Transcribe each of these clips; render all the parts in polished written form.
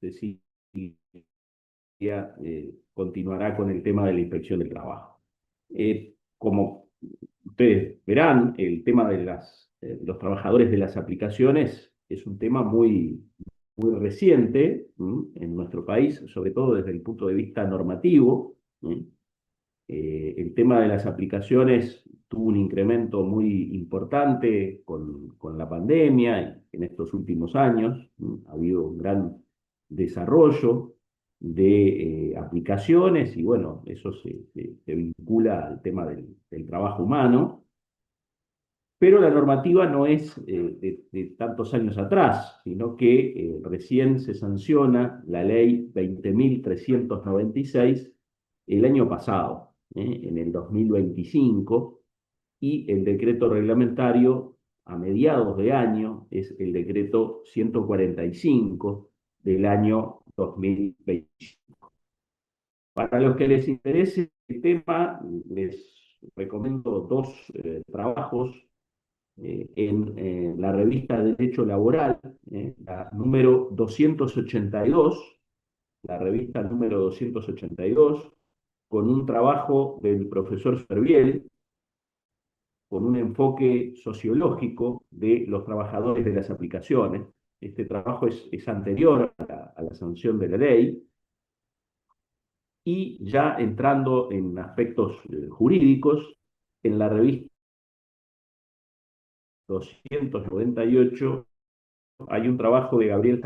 Cecilia continuará con el tema de la inspección del trabajo. Como ustedes verán, el tema de los trabajadores de las aplicaciones es un tema muy reciente en nuestro país, sobre todo desde el punto de vista normativo. El tema de las aplicaciones tuvo un incremento muy importante con la pandemia en estos últimos años. Ha habido un gran desarrollo de aplicaciones y bueno, eso se vincula al tema del trabajo humano, pero la normativa no es de tantos años atrás, sino que recién se sanciona la ley 20.396 el año pasado, en el 2025, y el decreto reglamentario a mediados de año es el decreto 145 del año 2025. Para los que les interese el tema, les recomiendo dos trabajos en la revista Derecho Laboral, la número 282, la revista número 282, con un trabajo del profesor Ferviel, con un enfoque sociológico de los trabajadores de las aplicaciones. Este trabajo es anterior a la sanción de la ley, y ya entrando en aspectos jurídicos, en la revista 298 hay un trabajo de Gabriel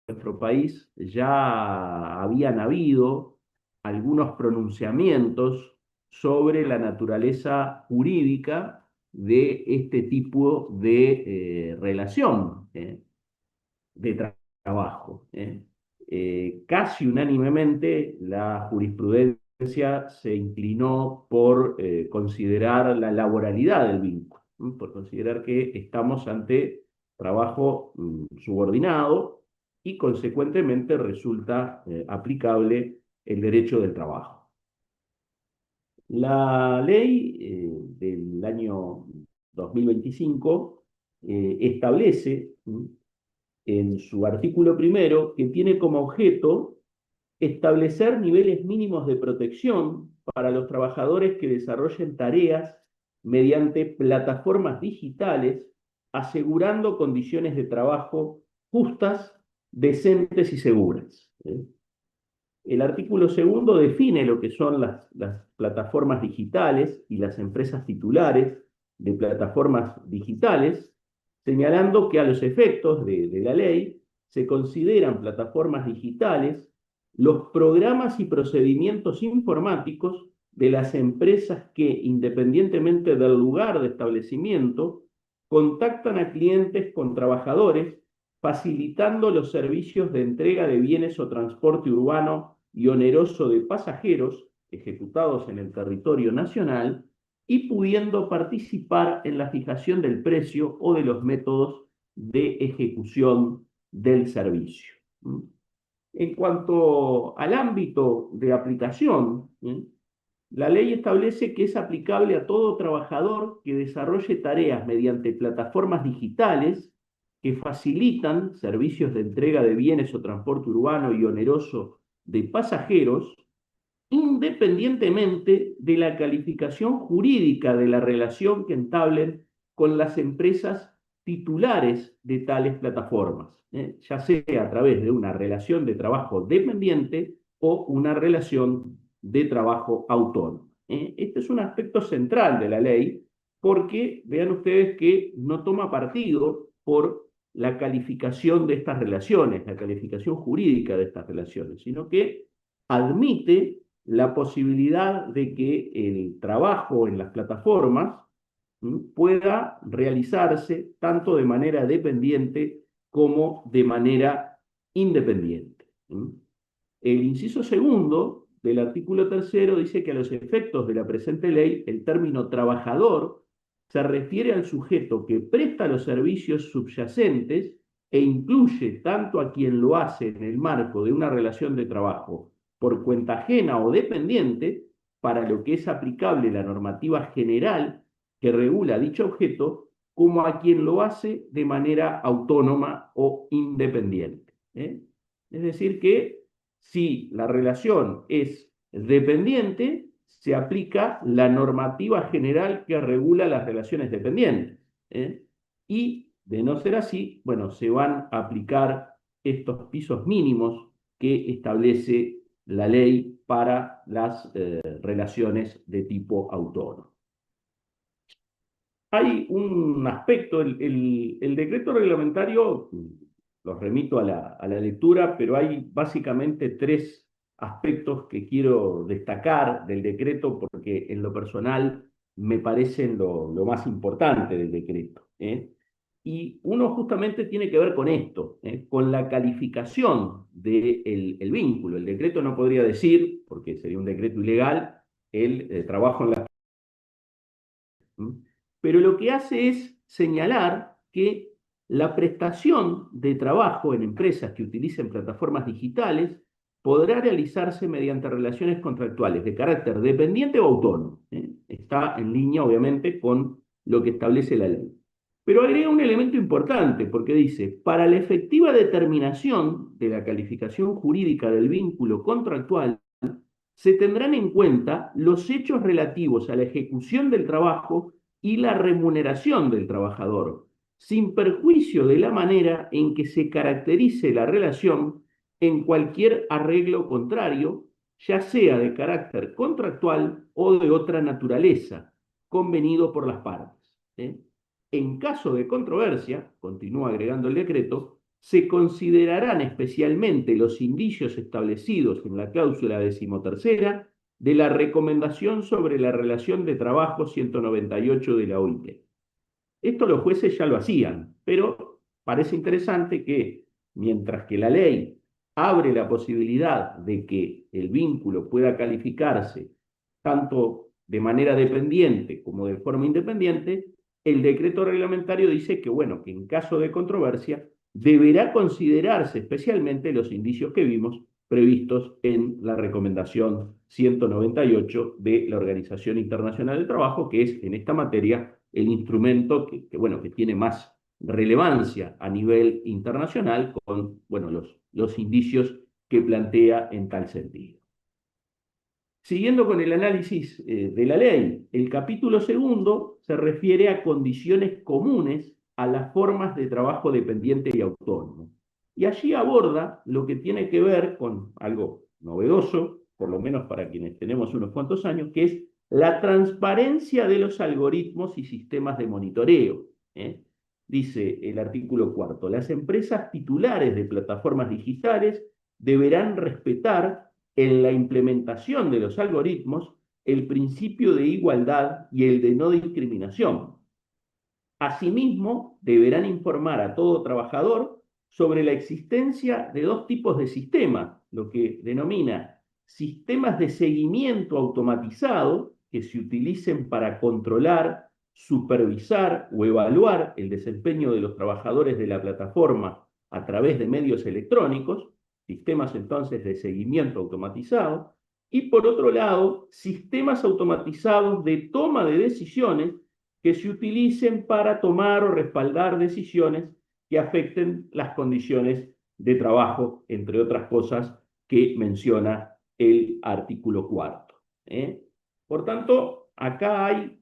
nuestro país ya habían habido algunos pronunciamientos sobre la naturaleza jurídica de este tipo de relación de trabajo. Casi unánimemente la jurisprudencia se inclinó por considerar la laboralidad del vínculo, por considerar que estamos ante trabajo subordinado y consecuentemente resulta aplicable el derecho del trabajo. La ley del año 2025 establece en su artículo primero que tiene como objeto establecer niveles mínimos de protección para los trabajadores que desarrollen tareas mediante plataformas digitales, asegurando condiciones de trabajo justas, decentes y seguras. El artículo segundo define lo que son las plataformas digitales y las empresas titulares de plataformas digitales, señalando que a los efectos de la ley se consideran plataformas digitales los programas y procedimientos informáticos de las empresas que, independientemente del lugar de establecimiento, contactan a clientes con trabajadores, facilitando los servicios de entrega de bienes o transporte urbano y oneroso de pasajeros ejecutados en el territorio nacional y pudiendo participar en la fijación del precio o de los métodos de ejecución del servicio. En cuanto al ámbito de aplicación, la ley establece que es aplicable a todo trabajador que desarrolle tareas mediante plataformas digitales que facilitan servicios de entrega de bienes o transporte urbano y oneroso de pasajeros, independientemente de la calificación jurídica de la relación que entablen con las empresas titulares de tales plataformas, ya sea a través de una relación de trabajo dependiente o una relación de trabajo autónomo. Este es un aspecto central de la ley porque vean ustedes que no toma partido por la calificación de estas relaciones, la calificación jurídica de estas relaciones, sino que admite la posibilidad de que el trabajo en las plataformas pueda realizarse tanto de manera dependiente como de manera independiente. El inciso segundo del artículo tercero dice que a los efectos de la presente ley, el término trabajador se refiere al sujeto que presta los servicios subyacentes e incluye tanto a quien lo hace en el marco de una relación de trabajo por cuenta ajena o dependiente, para lo que es aplicable la normativa general que regula dicho objeto, como a quien lo hace de manera autónoma o independiente. Es decir, que si la relación es dependiente, se aplica la normativa general que regula las relaciones dependientes. Y de no ser así, bueno, se van a aplicar estos pisos mínimos que establece la ley para las relaciones de tipo autónomo. Hay un aspecto, el decreto reglamentario, los remito a la lectura, pero hay básicamente tres aspectos que quiero destacar del decreto porque en lo personal me parecen lo más importante del decreto. Y uno justamente tiene que ver con esto, con la calificación del vínculo. El decreto no podría decir, porque sería un decreto ilegal, el trabajo en la... Pero lo que hace es señalar que la prestación de trabajo en empresas que utilicen plataformas digitales podrá realizarse mediante relaciones contractuales de carácter dependiente o autónomo. Está en línea, obviamente, con lo que establece la ley. Pero agrega un elemento importante porque dice, para la efectiva determinación de la calificación jurídica del vínculo contractual, se tendrán en cuenta los hechos relativos a la ejecución del trabajo y la remuneración del trabajador, sin perjuicio de la manera en que se caracterice la relación en cualquier arreglo contrario, ya sea de carácter contractual o de otra naturaleza, convenido por las partes. En caso de controversia, continúa agregando el decreto, se considerarán especialmente los indicios establecidos en la cláusula 13ª de la Recomendación sobre la Relación de Trabajo 198 de la OIT. Esto los jueces ya lo hacían, pero parece interesante que mientras que la ley abre la posibilidad de que el vínculo pueda calificarse tanto de manera dependiente como de forma independiente, el decreto reglamentario dice que, bueno, que en caso de controversia deberá considerarse especialmente los indicios que vimos previstos en la recomendación 198 de la Organización Internacional del Trabajo, que es en esta materia el instrumento bueno, que tiene más relevancia a nivel internacional con bueno, los indicios que plantea en tal sentido. Siguiendo con el análisis de la ley, el capítulo segundo se refiere a condiciones comunes a las formas de trabajo dependiente y autónomo. Y allí aborda lo que tiene que ver con algo novedoso, por lo menos para quienes tenemos unos cuantos años, que es la transparencia de los algoritmos y sistemas de monitoreo. Dice el artículo cuarto, las empresas titulares de plataformas digitales deberán respetar en la implementación de los algoritmos el principio de igualdad y el de no discriminación. Asimismo, deberán informar a todo trabajador sobre la existencia de dos tipos de sistemas, lo que denomina sistemas de seguimiento automatizado, que se utilicen para controlar, supervisar o evaluar el desempeño de los trabajadores de la plataforma a través de medios electrónicos, sistemas entonces de seguimiento automatizado, y por otro lado, sistemas automatizados de toma de decisiones que se utilicen para tomar o respaldar decisiones que afecten las condiciones de trabajo, entre otras cosas que menciona el artículo cuarto. Por tanto, acá hay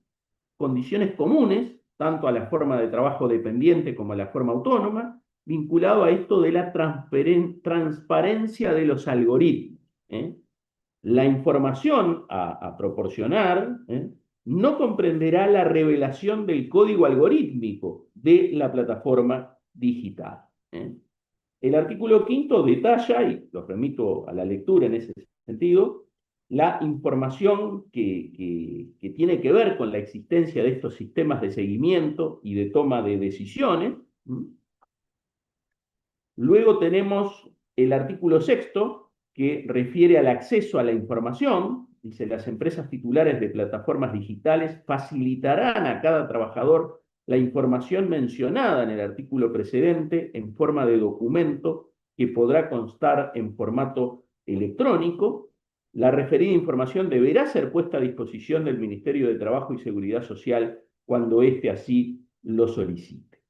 condiciones comunes, tanto a la forma de trabajo dependiente como a la forma autónoma, vinculado a esto de la transparencia de los algoritmos. La información a proporcionar no comprenderá la revelación del código algorítmico de la plataforma digital. El artículo quinto detalla, y los remito a la lectura en ese sentido, la información que tiene que ver con la existencia de estos sistemas de seguimiento y de toma de decisiones. Luego tenemos el artículo sexto, que refiere al acceso a la información. Dice, las empresas titulares de plataformas digitales facilitarán a cada trabajador la información mencionada en el artículo precedente en forma de documento que podrá constar en formato electrónico. La referida información deberá ser puesta a disposición del Ministerio de Trabajo y Seguridad Social cuando éste así lo solicite.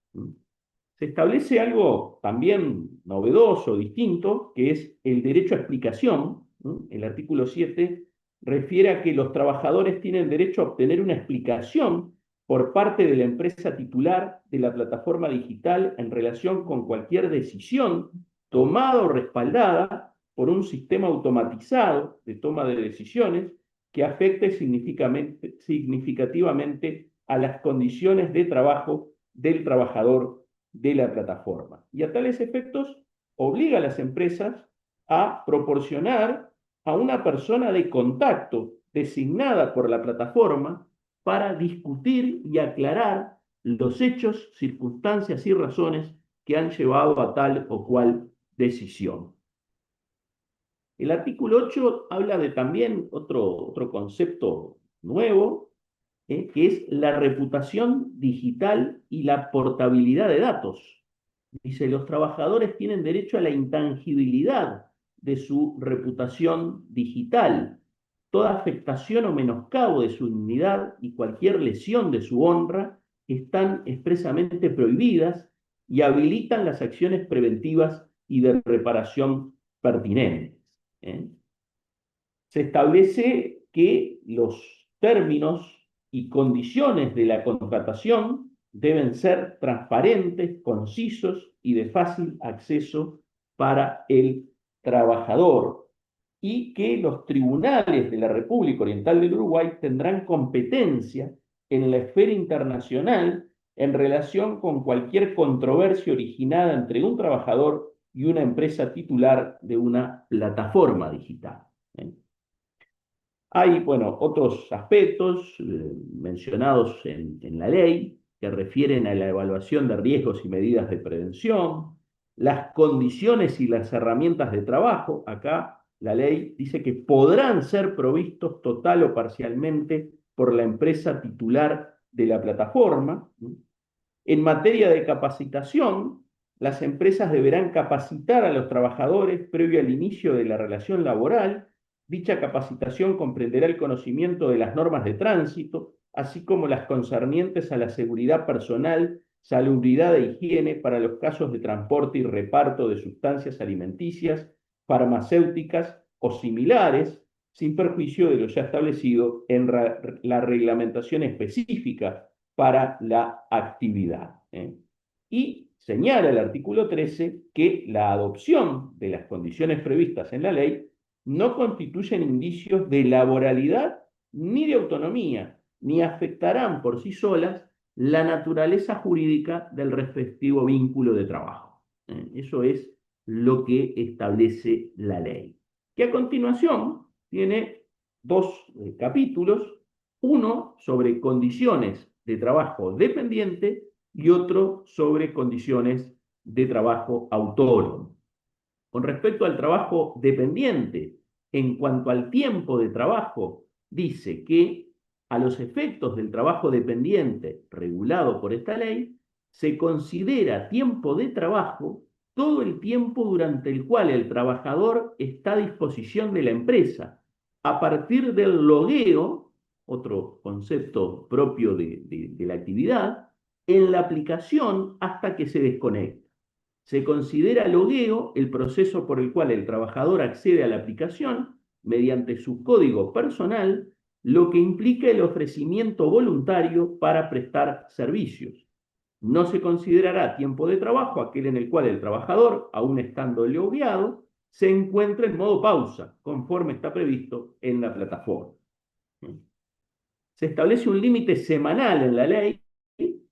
Se establece algo también novedoso, distinto, que es el derecho a explicación. El artículo 7 refiere a que los trabajadores tienen derecho a obtener una explicación por parte de la empresa titular de la plataforma digital en relación con cualquier decisión tomada o respaldada por un sistema automatizado de toma de decisiones que afecte significativamente a las condiciones de trabajo del trabajador de la plataforma. Y a tales efectos obliga a las empresas a proporcionar a una persona de contacto designada por la plataforma para discutir y aclarar los hechos, circunstancias y razones que han llevado a tal o cual decisión. El artículo 8 habla de también otro concepto nuevo, que es la reputación digital y la portabilidad de datos. Dice, los trabajadores tienen derecho a la intangibilidad de su reputación digital. Toda afectación o menoscabo de su dignidad y cualquier lesión de su honra están expresamente prohibidas y habilitan las acciones preventivas y de reparación pertinentes. Se establece que los términos y condiciones de la contratación deben ser transparentes, concisos y de fácil acceso para el trabajador, y que los tribunales de la República Oriental del Uruguay tendrán competencia en la esfera internacional en relación con cualquier controversia originada entre un trabajador y una empresa titular de una plataforma digital. Hay, bueno, otros aspectos mencionados en la ley que refieren a la evaluación de riesgos y medidas de prevención, las condiciones y las herramientas de trabajo. Acá la ley dice que podrán ser provistos total o parcialmente por la empresa titular de la plataforma. En materia de capacitación, las empresas deberán capacitar a los trabajadores previo al inicio de la relación laboral. Dicha capacitación comprenderá el conocimiento de las normas de tránsito, así como las concernientes a la seguridad personal, salubridad e higiene para los casos de transporte y reparto de sustancias alimenticias, farmacéuticas o similares, sin perjuicio de lo ya establecido en la reglamentación específica para la actividad. Y señala el artículo 13 que la adopción de las condiciones previstas en la ley no constituyen indicios de laboralidad ni de autonomía, ni afectarán por sí solas la naturaleza jurídica del respectivo vínculo de trabajo. Eso es lo que establece la ley. Que a continuación tiene dos capítulos, uno sobre condiciones de trabajo dependiente y otro sobre condiciones de trabajo autónomo. Con respecto al trabajo dependiente, en cuanto al tiempo de trabajo, dice que a los efectos del trabajo dependiente regulado por esta ley, se considera tiempo de trabajo todo el tiempo durante el cual el trabajador está a disposición de la empresa, a partir del logueo, otro concepto propio de la actividad, en la aplicación hasta que se desconecta. Se considera logueo el proceso por el cual el trabajador accede a la aplicación mediante su código personal, lo que implica el ofrecimiento voluntario para prestar servicios. No se considerará tiempo de trabajo aquel en el cual el trabajador, aún estando logueado, se encuentra en modo pausa, conforme está previsto en la plataforma. Se establece un límite semanal en la ley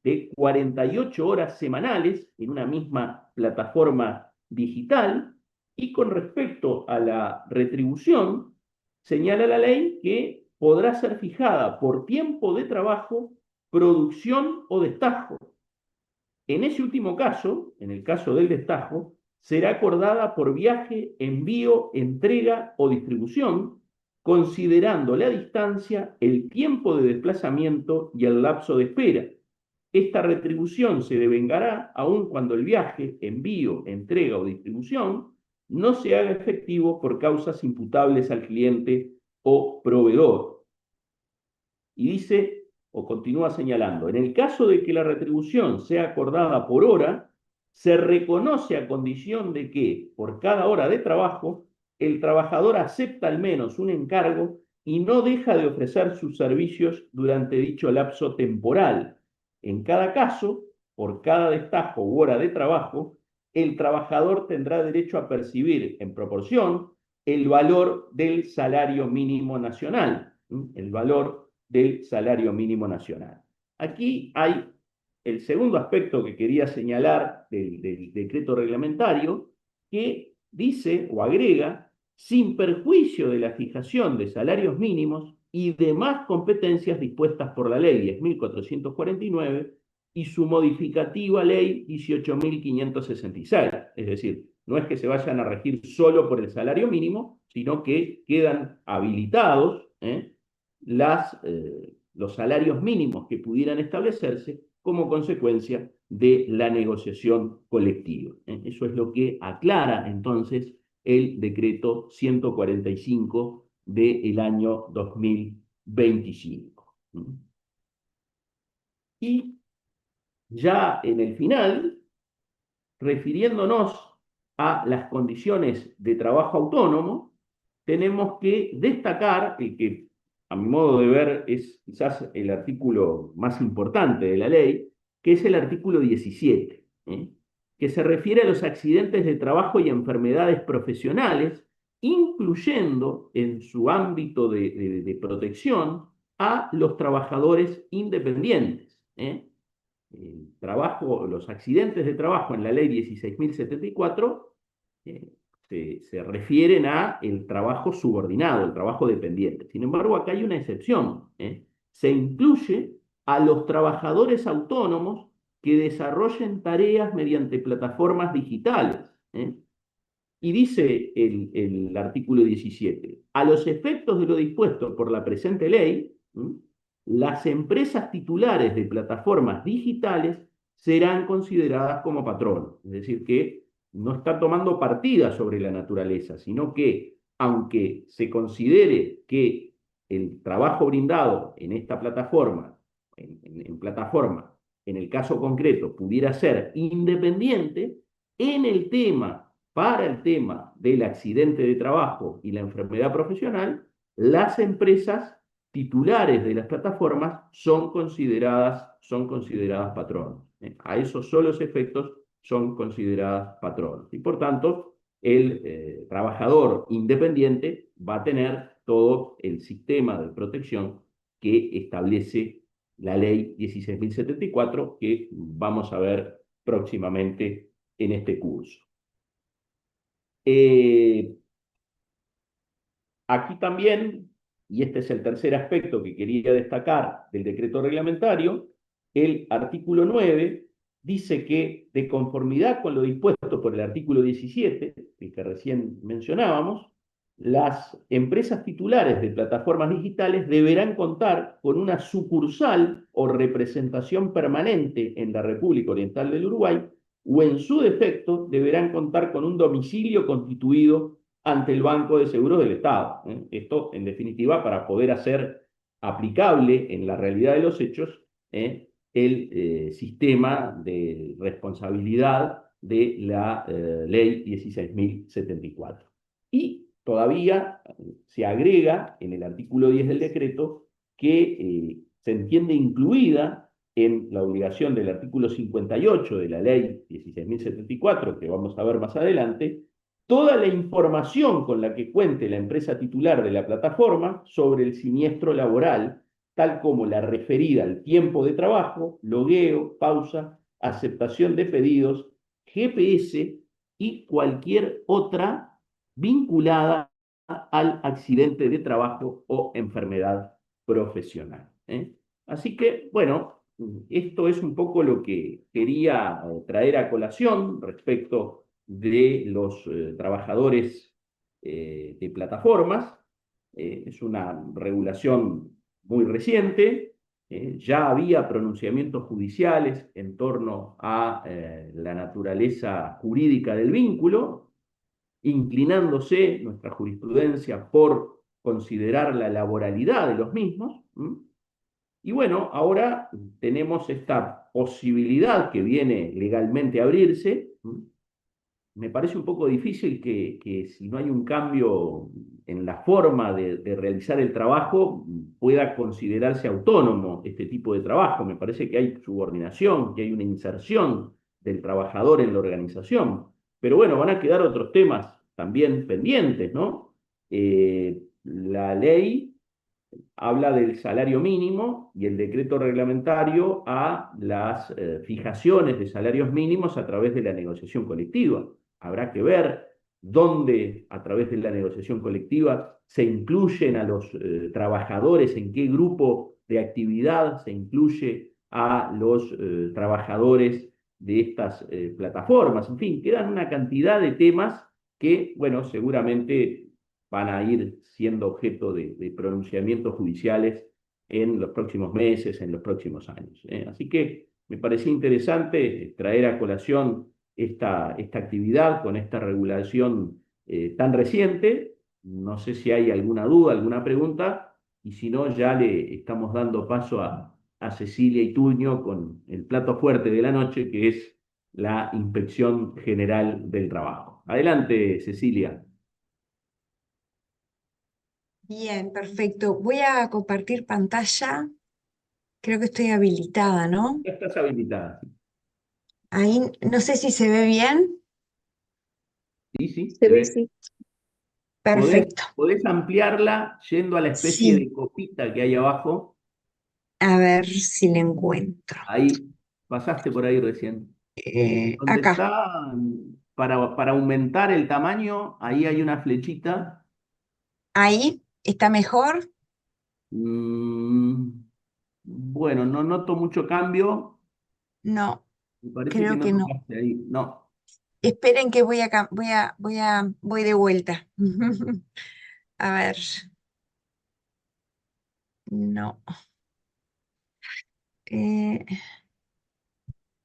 de 48 horas semanales en una misma plataforma digital, y con respecto a la retribución, señala la ley que podrá ser fijada por tiempo de trabajo, producción o destajo. En ese último caso, en el caso del destajo, será acordada por viaje, envío, entrega o distribución, considerando la distancia, el tiempo de desplazamiento y el lapso de espera. Esta retribución se devengará aun cuando el viaje, envío, entrega o distribución no se haga efectivo por causas imputables al cliente o proveedor. Y dice, o continúa señalando, en el caso de que la retribución sea acordada por hora, se reconoce a condición de que, por cada hora de trabajo, el trabajador acepta al menos un encargo y no deja de ofrecer sus servicios durante dicho lapso temporal. En cada caso, por cada destajo u hora de trabajo, el trabajador tendrá derecho a percibir en proporción el valor del salario mínimo nacional, el valor del salario mínimo nacional. Aquí hay el segundo aspecto que quería señalar del decreto reglamentario, que dice o agrega, sin perjuicio de la fijación de salarios mínimos y demás competencias dispuestas por la ley 10.449 y su modificativa ley 18.566. Es decir, no es que se vayan a regir solo por el salario mínimo, sino que quedan habilitados los salarios mínimos que pudieran establecerse como consecuencia de la negociación colectiva. Eso es lo que aclara entonces el decreto 145 del año 2025. Y ya en el final, refiriéndonos a las condiciones de trabajo autónomo, tenemos que destacar el que, a mi modo de ver, es quizás el artículo más importante de la ley, que es el artículo 17, que se refiere a los accidentes de trabajo y enfermedades profesionales, incluyendo en su ámbito de protección a los trabajadores independientes. Los accidentes de trabajo en la ley 16.074 se refieren a el trabajo subordinado, el trabajo dependiente. Sin embargo, acá hay una excepción. Se incluye a los trabajadores autónomos que desarrollen tareas mediante plataformas digitales. Y dice el artículo 17, a los efectos de lo dispuesto por la presente ley, las empresas titulares de plataformas digitales serán consideradas como patronos. Es decir, que no está tomando partida sobre la naturaleza, sino que, aunque se considere que el trabajo brindado en esta plataforma, en plataforma, en el caso concreto, pudiera ser independiente, para el tema del accidente de trabajo y la enfermedad profesional, las empresas titulares de las plataformas son consideradas patronos. A esos solos efectos son consideradas patronos. Y por tanto, el trabajador independiente va a tener todo el sistema de protección que establece la ley 16.074, que vamos a ver próximamente en este curso. Aquí también, y este es el tercer aspecto que quería destacar del decreto reglamentario, el artículo 9 dice que, de conformidad con lo dispuesto por el artículo 17, el que recién mencionábamos, las empresas titulares de plataformas digitales deberán contar con una sucursal o representación permanente en la República Oriental del Uruguay o en su defecto deberán contar con un domicilio constituido ante el Banco de Seguros del Estado. Esto, en definitiva, para poder hacer aplicable en la realidad de los hechos el sistema de responsabilidad de la ley 16.074. Y todavía se agrega en el artículo 10 del decreto que se entiende incluida en la obligación del artículo 58 de la ley 16.074, que vamos a ver más adelante, toda la información con la que cuente la empresa titular de la plataforma sobre el siniestro laboral, tal como la referida al tiempo de trabajo, logueo, pausa, aceptación de pedidos, GPS y cualquier otra vinculada al accidente de trabajo o enfermedad profesional. Así que, bueno, esto es un poco lo que quería traer a colación respecto de los trabajadores de plataformas. Es una regulación muy reciente. Ya había pronunciamientos judiciales en torno a la naturaleza jurídica del vínculo, inclinándose nuestra jurisprudencia por considerar la laboralidad de los mismos. Y bueno, ahora tenemos esta posibilidad que viene legalmente a abrirse. Me parece un poco difícil que si no hay un cambio en la forma de realizar el trabajo, pueda considerarse autónomo este tipo de trabajo. Me parece que hay subordinación, que hay una inserción del trabajador en la organización. Pero bueno, van a quedar otros temas también pendientes, ¿no? La ley habla del salario mínimo y el decreto reglamentario a las fijaciones de salarios mínimos a través de la negociación colectiva. Habrá que ver dónde a través de la negociación colectiva se incluyen a los trabajadores, en qué grupo de actividad se incluye a los trabajadores de estas plataformas. En fin, quedan una cantidad de temas que, bueno, seguramente van a ir siendo objeto de pronunciamientos judiciales en los próximos meses, en los próximos años. Así que me parecía interesante traer a colación esta actividad con esta regulación tan reciente. No sé si hay alguna duda, alguna pregunta, y si no, ya le estamos dando paso a Cecilia Ituño con el plato fuerte de la noche, que es la Inspección General del Trabajo. Adelante, Cecilia. Bien, perfecto. Voy a compartir pantalla. Creo que estoy habilitada, ¿no? Ya estás habilitada. Ahí no sé si se ve bien. Sí, sí, Se se ve, ve. sí. Podés, Perfecto. podés ampliarla yendo a la especie Sí, de copita que hay abajo. a ver si la encuentro. Ahí, pasaste por ahí recién. Donde Acá, está, para aumentar el tamaño, ahí hay una flechita. ahí está mejor. Mm, bueno, no noto mucho cambio. No, Me parece que creo no que no. tocaste ahí. No. Esperen que voy de vuelta. A ver, no. Eh,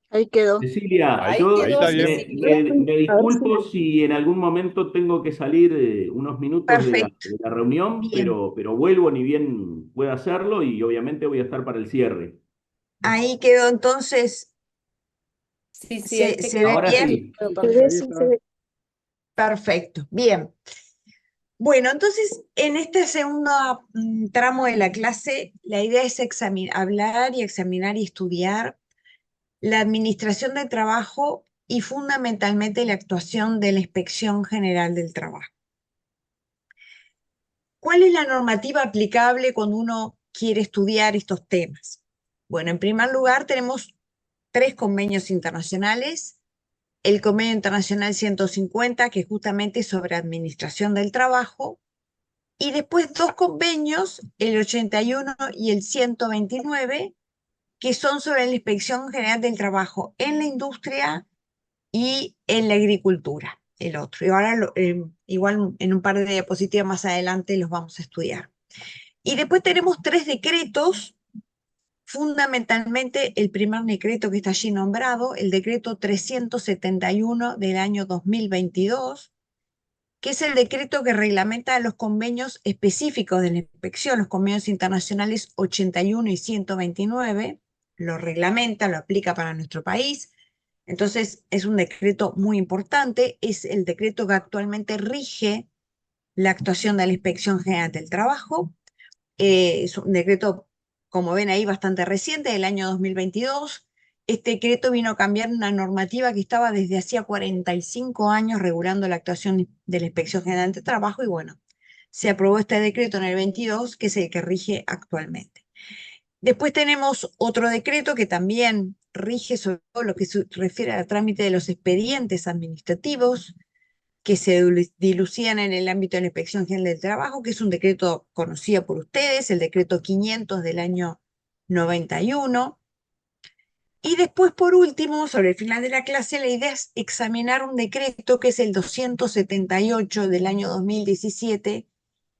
Ahí quedó. Cecilia, ahí yo Ahí quedó está bien. Cecilia. me A ver si. disculpo si en algún momento tengo que salir unos minutos Perfecto. de la reunión, Bien. pero vuelvo ni bien pueda hacerlo y obviamente voy a estar para el cierre. Ahí quedó entonces. Sí, ahí te Se ve quedó. Ahora bien? sí. Se Sí, ve, ahí sí, se está. ve. Perfecto. Bien. Bueno, entonces en este segundo tramo de la clase, la idea es hablar y examinar y estudiar la administración del trabajo y fundamentalmente la actuación de la Inspección General del Trabajo. ¿Cuál es la normativa aplicable cuando uno quiere estudiar estos temas? Bueno, en primer lugar tenemos 3 convenios internacionales. El Convenio Internacional 150, que es justamente sobre administración del trabajo, y después 2 convenios, el 81 y el 129, que son sobre la Inspección General del Trabajo en la industria y en la agricultura, el otro. Y ahora, igual en un par de diapositivas más adelante los vamos a estudiar. Y después tenemos 3 decretos fundamentalmente el primer decreto que está allí nombrado, el decreto 371 del año 2022, que es el decreto que reglamenta los convenios específicos de la inspección, los convenios internacionales 81 y 129, lo reglamenta, lo aplica para nuestro país. Entonces, es un decreto muy importante, es el decreto que actualmente rige la actuación de la Inspección General del Trabajo. Es un decreto, como ven ahí, bastante reciente, del año 2022. Este decreto vino a cambiar una normativa que estaba desde hacía 45 años regulando la actuación de la Inspección General del Trabajo y bueno, se aprobó este decreto en el 22, que es el que rige actualmente. Después tenemos otro decreto que también rige sobre todo lo que se refiere al trámite de los expedientes administrativos que se dilucían en el ámbito de la Inspección General del Trabajo, que es un decreto conocido por ustedes, el decreto 500 del año 91. Y después, por último, sobre el final de la clase, la idea es examinar un decreto que es el 278 del año 2017,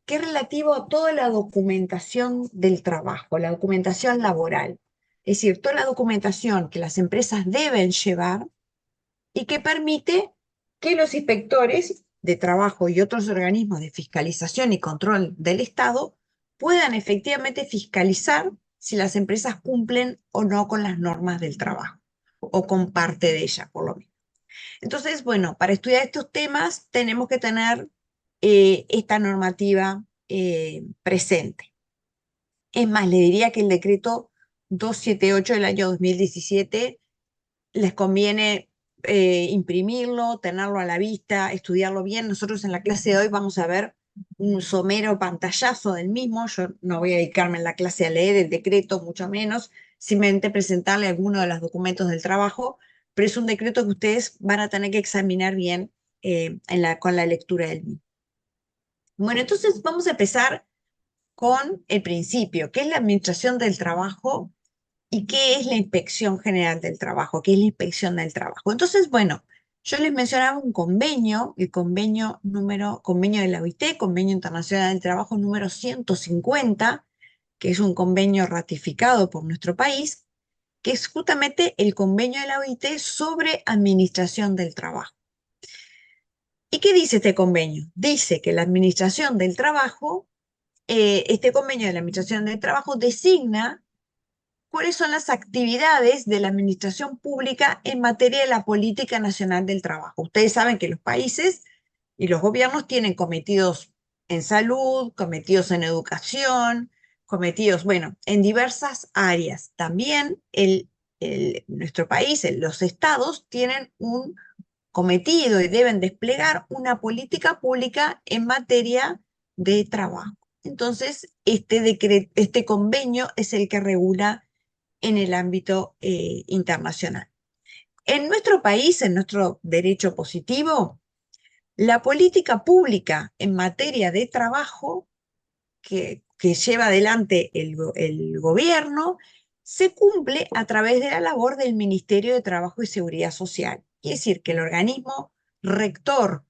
que es relativo a toda la documentación del trabajo, la documentación laboral. Es decir, toda la documentación que las empresas deben llevar y que permite que los inspectores de trabajo y otros organismos de fiscalización y control del Estado puedan efectivamente fiscalizar si las empresas cumplen o no con las normas del trabajo, o con parte de ellas, por lo menos. Entonces, bueno, para estudiar estos temas tenemos que tener esta normativa presente. Es más, le diría que el decreto 278 del año 2017 les conviene imprimirlo, tenerlo a la vista, estudiarlo bien. Nosotros en la clase de hoy vamos a ver un somero pantallazo del mismo. Yo no voy a dedicarme en la clase a leer el decreto, mucho menos, simplemente presentarle algunos de los documentos del trabajo, pero es un decreto que ustedes van a tener que examinar bien con la lectura del mismo. Bueno, entonces vamos a empezar con el principio, que es la administración del trabajo. ¿Y qué es la Inspección General del Trabajo? ¿Qué es la Inspección del Trabajo? Entonces, bueno, yo les mencionaba un convenio, el convenio de la OIT, Convenio Internacional del Trabajo número 150, que es un convenio ratificado por nuestro país, que es justamente el convenio de la OIT sobre administración del trabajo. ¿Y qué dice este convenio? Dice que la administración del trabajo, este convenio de la administración del trabajo designa cuáles son las actividades de la administración pública en materia de la política nacional del trabajo. Ustedes saben que los países y los gobiernos tienen cometidos en salud, cometidos en educación, cometidos, bueno, en diversas áreas. También nuestro país, los estados, tienen un cometido y deben desplegar una política pública en materia de trabajo. Entonces, este convenio es el que regula en el ámbito internacional. En nuestro país, en nuestro derecho positivo, la política pública en materia de trabajo que lleva adelante el gobierno se cumple a través de la labor del Ministerio de Trabajo y Seguridad Social. Quiere decir que el organismo rector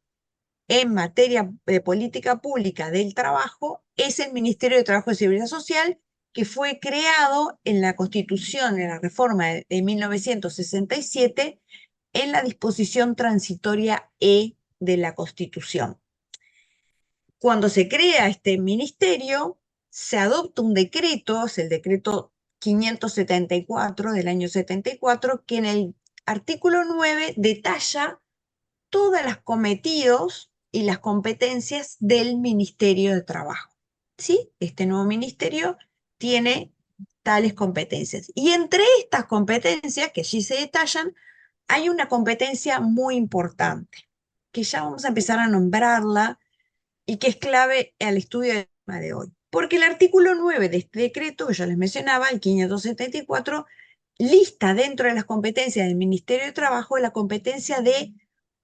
en materia de política pública del trabajo es el Ministerio de Trabajo y Seguridad Social, que fue creado en la Constitución, en la reforma de 1967, en la disposición transitoria E de la Constitución. Cuando se crea este ministerio, se adopta un decreto, es el decreto 574 del año 74, que en el artículo 9 detalla todos los cometidos y las competencias del Ministerio de Trabajo. ¿Sí? Este nuevo ministerio tiene tales competencias. Y entre estas competencias, que allí se detallan, hay una competencia muy importante, que ya vamos a empezar a nombrarla y que es clave al estudio del tema de hoy. Porque el artículo 9 de este decreto, que yo les mencionaba, el 574, lista dentro de las competencias del Ministerio de Trabajo la competencia de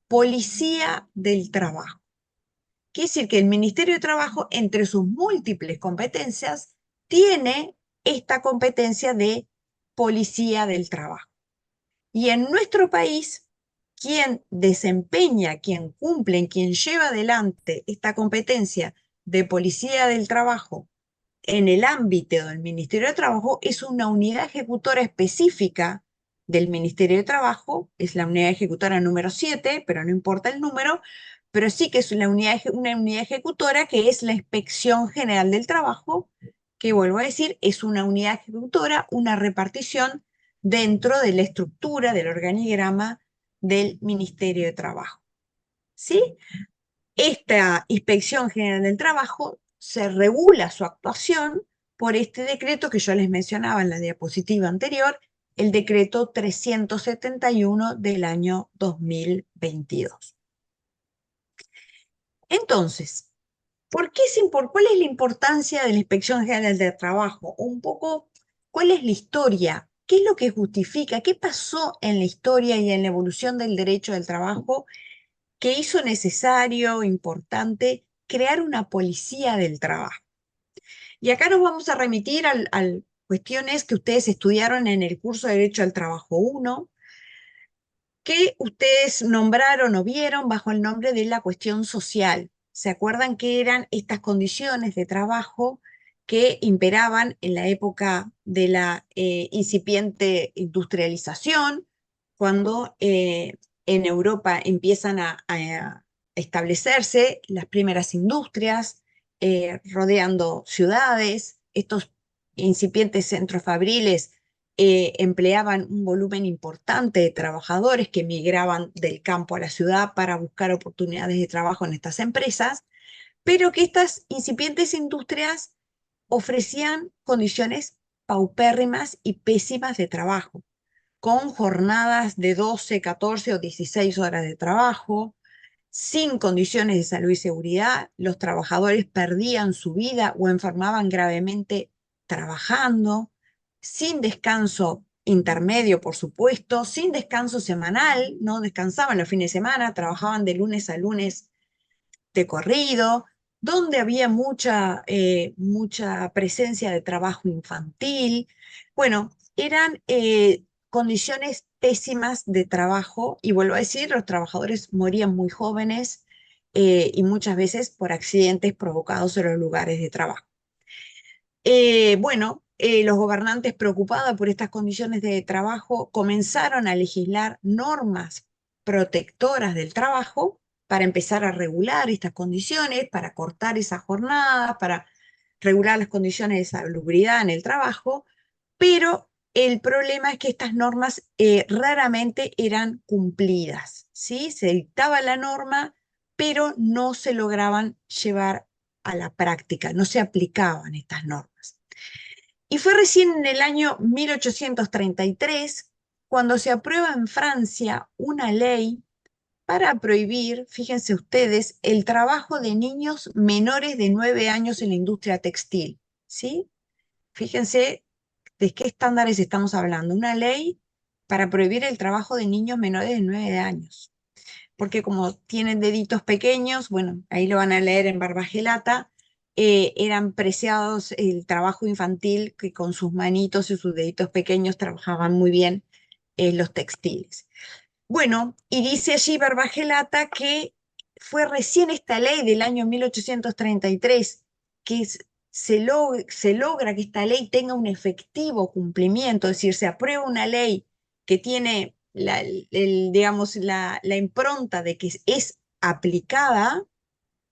Policía del Trabajo. Quiere decir que el Ministerio de Trabajo, entre sus múltiples competencias, tiene esta competencia de Policía del Trabajo. Y en nuestro país, quien desempeña, quien cumple, quien lleva adelante esta competencia de Policía del Trabajo en el ámbito del Ministerio de Trabajo es una unidad ejecutora específica del Ministerio de Trabajo, es la unidad ejecutora número 7, pero no importa el número, pero sí que es una unidad ejecutora que es la Inspección General del Trabajo, que vuelvo a decir, es una unidad ejecutora, una repartición dentro de la estructura del organigrama del Ministerio de Trabajo. ¿Sí? Esta Inspección General del Trabajo se regula su actuación por este decreto que yo les mencionaba en la diapositiva anterior, el decreto 371 del año 2022. Entonces, ¿cuál es la importancia de la Inspección General del Trabajo? Un poco, ¿cuál es la historia? ¿Qué es lo que justifica? ¿Qué pasó en la historia y en la evolución del derecho del trabajo que hizo necesario, importante, crear una policía del trabajo? Y acá nos vamos a remitir a cuestiones que ustedes estudiaron en el curso de Derecho al Trabajo 1, que ustedes nombraron o vieron bajo el nombre de la cuestión social. ¿Se acuerdan que eran estas condiciones de trabajo que imperaban en la época de la incipiente industrialización, cuando en Europa empiezan a establecerse las primeras industrias, rodeando ciudades? Estos incipientes centros fabriles empleaban un volumen importante de trabajadores que migraban del campo a la ciudad para buscar oportunidades de trabajo en estas empresas, pero que estas incipientes industrias ofrecían condiciones paupérrimas y pésimas de trabajo, con jornadas de 12, 14 o 16 horas de trabajo, sin condiciones de salud y seguridad. Los trabajadores perdían su vida o enfermaban gravemente trabajando, sin descanso intermedio, por supuesto, sin descanso semanal, no descansaban los fines de semana, trabajaban de lunes a lunes de corrido, donde había mucha presencia de trabajo infantil. Bueno, eran condiciones pésimas de trabajo, y vuelvo a decir, los trabajadores morían muy jóvenes y muchas veces por accidentes provocados en los lugares de trabajo. Los gobernantes preocupados por estas condiciones de trabajo comenzaron a legislar normas protectoras del trabajo para empezar a regular estas condiciones, para cortar esas jornadas, para regular las condiciones de salubridad en el trabajo, pero el problema es que estas normas raramente eran cumplidas, ¿sí? Se dictaba la norma, pero no se lograban llevar a la práctica, no se aplicaban estas normas. Y fue recién en el año 1833 cuando se aprueba en Francia una ley para prohibir, fíjense ustedes, el trabajo de niños menores de 9 años en la industria textil, ¿sí? Fíjense de qué estándares estamos hablando. Una ley para prohibir el trabajo de niños menores de 9 años. Porque como tienen deditos pequeños, bueno, ahí lo van a leer en Barbagelata, eran preciados el trabajo infantil, que con sus manitos y sus deditos pequeños trabajaban muy bien los textiles. Bueno, y dice allí Barbagelata que fue recién esta ley del año 1833 que se logra que esta ley tenga un efectivo cumplimiento, es decir, se aprueba una ley que tiene digamos, la impronta de que es aplicada.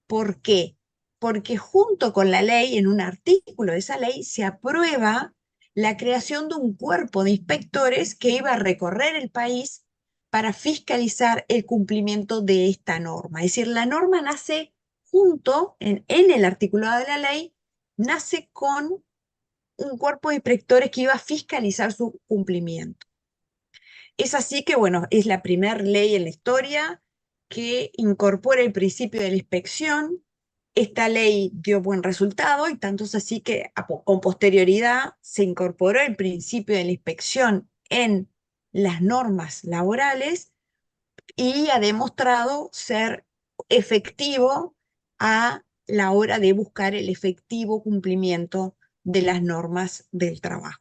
¿Por qué? Porque junto con la ley, en un artículo de esa ley, se aprueba la creación de un cuerpo de inspectores que iba a recorrer el país para fiscalizar el cumplimiento de esta norma. Es decir, la norma nace junto, en el articulado de la ley, nace con un cuerpo de inspectores que iba a fiscalizar su cumplimiento. Es así que, bueno, es la primera ley en la historia que incorpora el principio de la inspección. Esta ley dio buen resultado y tanto es así que con posterioridad se incorporó el principio de la inspección en las normas laborales y ha demostrado ser efectivo a la hora de buscar el efectivo cumplimiento de las normas del trabajo.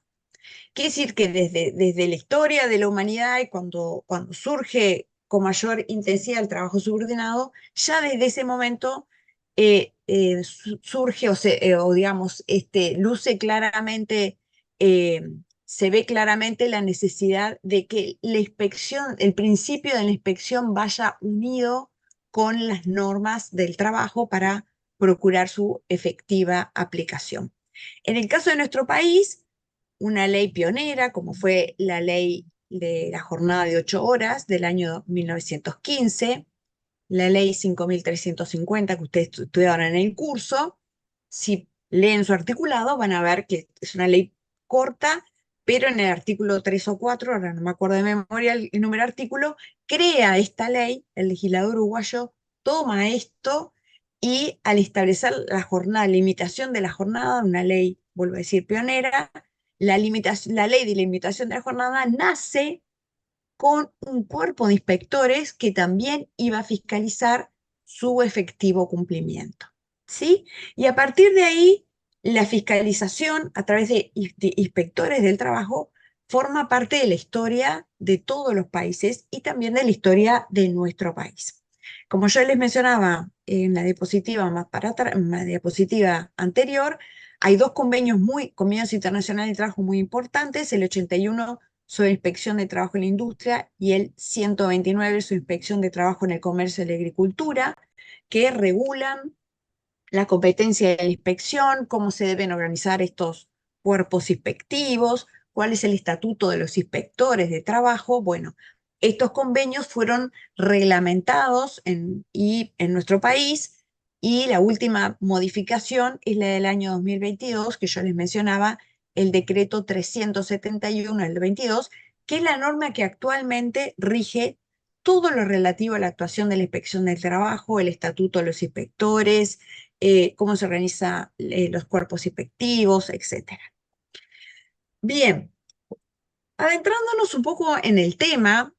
Quiere decir que desde la historia de la humanidad y cuando surge con mayor intensidad el trabajo subordinado, ya desde ese momento surge o digamos, luce claramente, se ve claramente la necesidad de que la inspección, el principio de la inspección vaya unido con las normas del trabajo para procurar su efectiva aplicación. En el caso de nuestro país, una ley pionera, como fue la ley de la jornada de 8 horas del año 1915, la ley 5.350 que ustedes estudiaron en el curso, si leen su articulado van a ver que es una ley corta, pero en el artículo 3 o 4, ahora no me acuerdo de memoria el número de artículo, crea esta ley, el legislador uruguayo toma esto y al establecer la jornada, limitación de la jornada, una ley, vuelvo a decir, pionera, la ley de limitación de la jornada nace con un cuerpo de inspectores que también iba a fiscalizar su efectivo cumplimiento. ¿Sí? Y a partir de ahí, la fiscalización a través de inspectores del trabajo forma parte de la historia de todos los países y también de la historia de nuestro país. Como yo les mencionaba en la diapositiva, en la diapositiva anterior, hay dos convenios internacionales de trabajo muy importantes, el 81 sobre inspección de trabajo en la industria y el 129 sobre inspección de trabajo en el comercio y la agricultura, que regulan la competencia de la inspección, cómo se deben organizar estos cuerpos inspectivos, cuál es el estatuto de los inspectores de trabajo. Bueno, estos convenios fueron reglamentados en nuestro país y la última modificación es la del año 2022, que yo les mencionaba, el decreto 371 del 22, que es la norma que actualmente rige todo lo relativo a la actuación de la inspección del trabajo, el estatuto de los inspectores, cómo se organizan los cuerpos inspectivos, etc. Bien, adentrándonos un poco en el tema,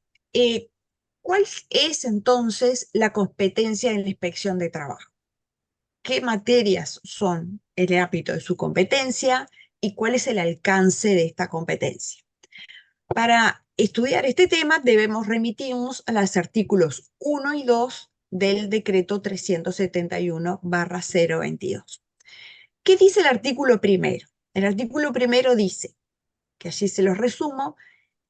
¿cuál es entonces la competencia en la inspección de trabajo? ¿Qué materias son el ámbito de su competencia y cuál es el alcance de esta competencia? Para estudiar este tema debemos remitirnos a los artículos 1 y 2 del decreto 371/022. ¿Qué dice el artículo primero? El artículo primero dice, que allí se los resumo,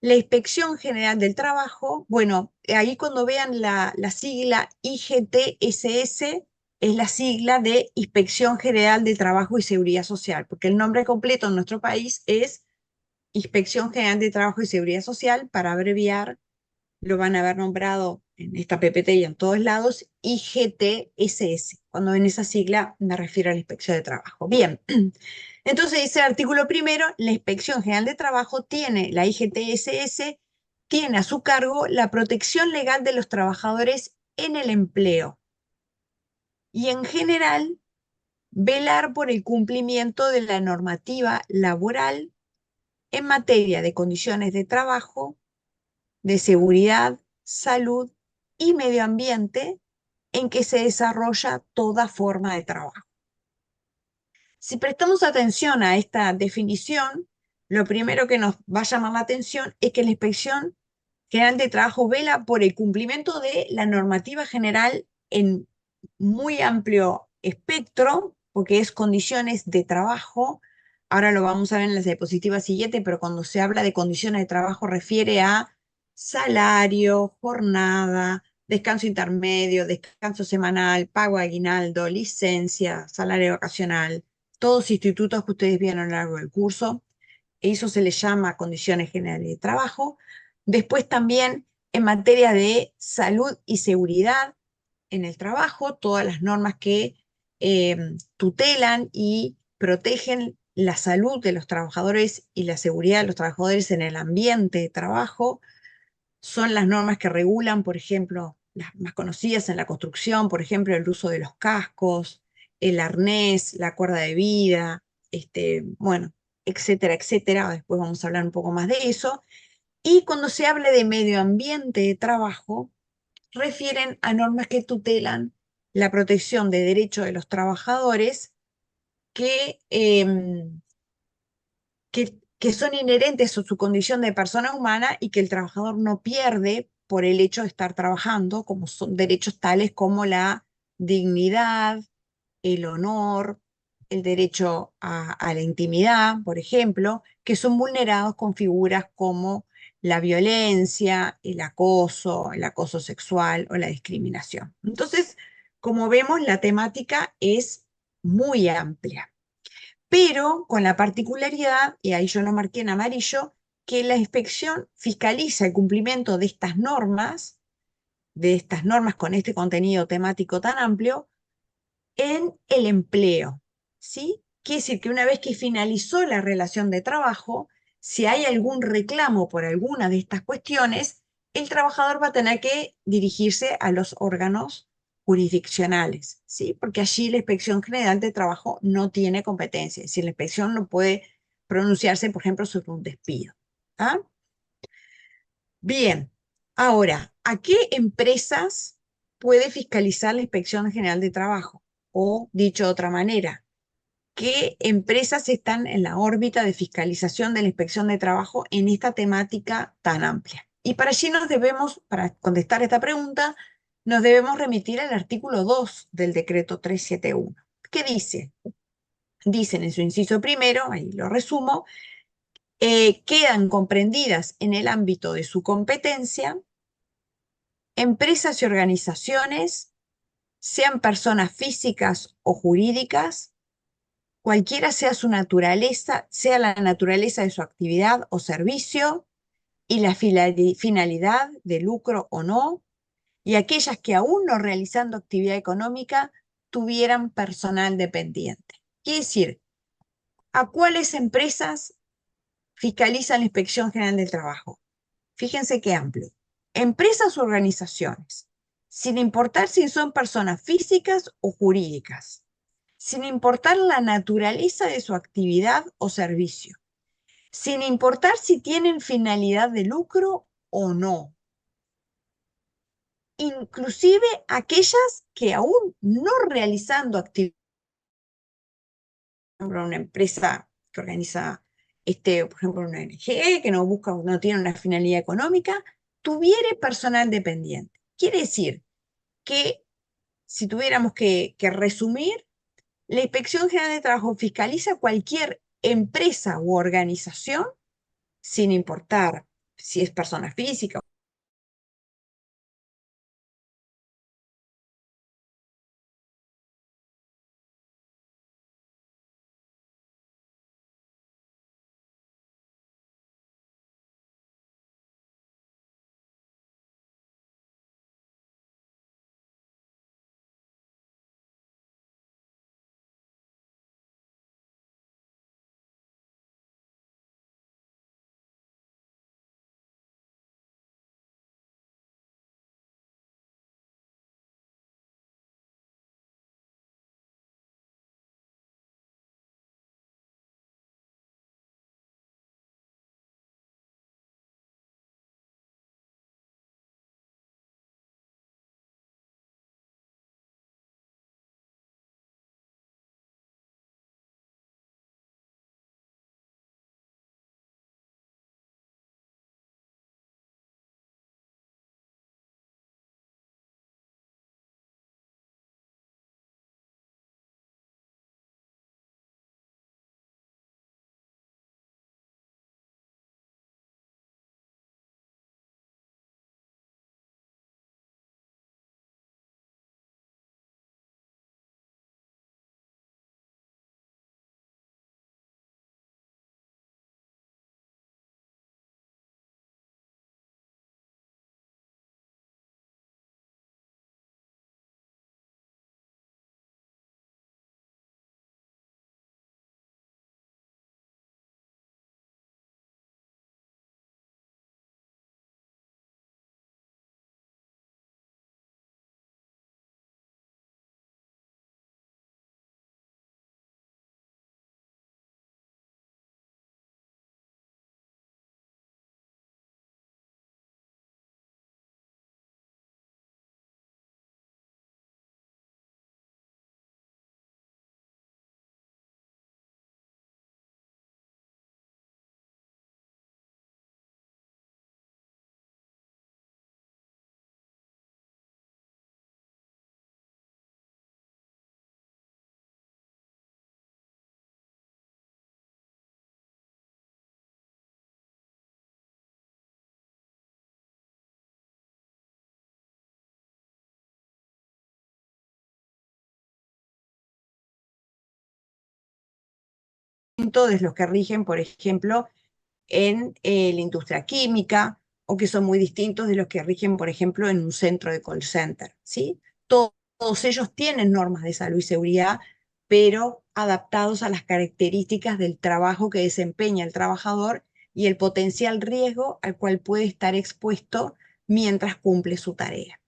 la Inspección General del Trabajo, bueno, ahí cuando vean la sigla IGTSS, es la sigla de Inspección General de Trabajo y Seguridad Social, porque el nombre completo en nuestro país es Inspección General de Trabajo y Seguridad Social, para abreviar, lo van a haber nombrado en esta PPT y en todos lados, IGTSS. Cuando ven esa sigla, me refiero a la Inspección de Trabajo. Bien, entonces dice el artículo primero, la Inspección General de Trabajo tiene, la IGTSS, tiene a su cargo la protección legal de los trabajadores en el empleo y en general velar por el cumplimiento de la normativa laboral en materia de condiciones de trabajo, de seguridad, salud y medio ambiente en que se desarrolla toda forma de trabajo. Si prestamos atención a esta definición, lo primero que nos va a llamar la atención es que la Inspección General de Trabajo vela por el cumplimiento de la normativa general en muy amplio espectro, porque es condiciones de trabajo. Ahora lo vamos a ver en la diapositiva siguiente, pero cuando se habla de condiciones de trabajo refiere a salario, jornada, descanso intermedio, descanso semanal, pago de aguinaldo, licencia, salario vacacional, todos institutos que ustedes vieron a lo largo del curso. Eso se le llama condiciones generales de trabajo. Después también en materia de salud y seguridad en el trabajo, todas las normas que tutelan y protegen la salud de los trabajadores y la seguridad de los trabajadores en el ambiente de trabajo, son las normas que regulan, por ejemplo, las más conocidas en la construcción, por ejemplo, el uso de los cascos, el arnés, la cuerda de vida, bueno, etcétera, etcétera. Después vamos a hablar un poco más de eso. Y cuando se habla de medio ambiente de trabajo, refieren a normas que tutelan la protección de derechos de los trabajadores que, que son inherentes a su condición de persona humana y que el trabajador no pierde por el hecho de estar trabajando, como son derechos tales como la dignidad, el honor, el derecho a la intimidad, por ejemplo, que son vulnerados con figuras como la violencia, el acoso sexual o la discriminación. Entonces, como vemos, la temática es muy amplia, pero con la particularidad, y ahí yo lo marqué en amarillo, que la inspección fiscaliza el cumplimiento de estas normas con este contenido temático tan amplio, en el empleo, ¿sí? Quiere decir que una vez que finalizó la relación de trabajo, si hay algún reclamo por alguna de estas cuestiones, el trabajador va a tener que dirigirse a los órganos jurisdiccionales, ¿sí? Porque allí la Inspección General de Trabajo no tiene competencia, es decir, la inspección no puede pronunciarse, por ejemplo, sobre un despido. ¿Ah? Bien, ahora, ¿a qué empresas puede fiscalizar la Inspección General de Trabajo? O, dicho de otra manera, ¿qué empresas están en la órbita de fiscalización de la Inspección de Trabajo en esta temática tan amplia? Y para allí para contestar esta pregunta, nos debemos remitir al artículo 2 del decreto 371. ¿Qué dice? Dicen en su inciso primero, ahí lo resumo, quedan comprendidas en el ámbito de su competencia empresas y organizaciones, sean personas físicas o jurídicas, cualquiera sea su naturaleza, sea la naturaleza de su actividad o servicio y la finalidad de lucro o no, y aquellas que aún no realizando actividad económica tuvieran personal dependiente. Quiere decir, ¿a cuáles empresas fiscaliza la Inspección General del Trabajo? Fíjense qué amplio. Empresas o organizaciones, sin importar si son personas físicas o jurídicas, sin importar la naturaleza de su actividad o servicio, sin importar si tienen finalidad de lucro o no, inclusive aquellas que aún no realizando actividad, por ejemplo, una empresa que organiza, por ejemplo, una ONG que no tiene una finalidad económica, tuviere personal dependiente. Quiere decir que, si tuviéramos que resumir, la Inspección General de Trabajo fiscaliza cualquier empresa u organización, sin importar si es persona física de los que rigen, por ejemplo, en la industria química, o que son muy distintos de los que rigen, por ejemplo, en un centro de call center, ¿sí? Todos ellos tienen normas de salud y seguridad, pero adaptados a las características del trabajo que desempeña el trabajador y el potencial riesgo al cual puede estar expuesto mientras cumple su tarea.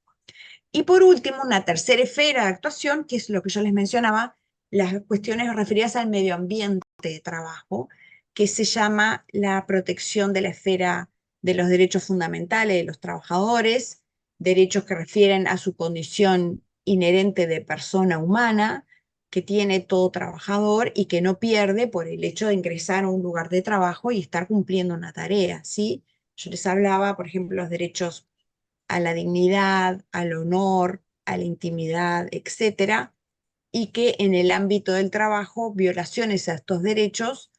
Y por último, una tercera esfera de actuación, que es lo que yo les mencionaba, las cuestiones referidas al medio ambiente de trabajo, que se llama la protección de la esfera de los derechos fundamentales de los trabajadores, derechos que refieren a su condición inherente de persona humana, que tiene todo trabajador y que no pierde por el hecho de ingresar a un lugar de trabajo y estar cumpliendo una tarea, ¿sí? Yo les hablaba, por ejemplo, los derechos a la dignidad, al honor, a la intimidad, etcétera, y que en el ámbito del trabajo, violaciones a estos derechos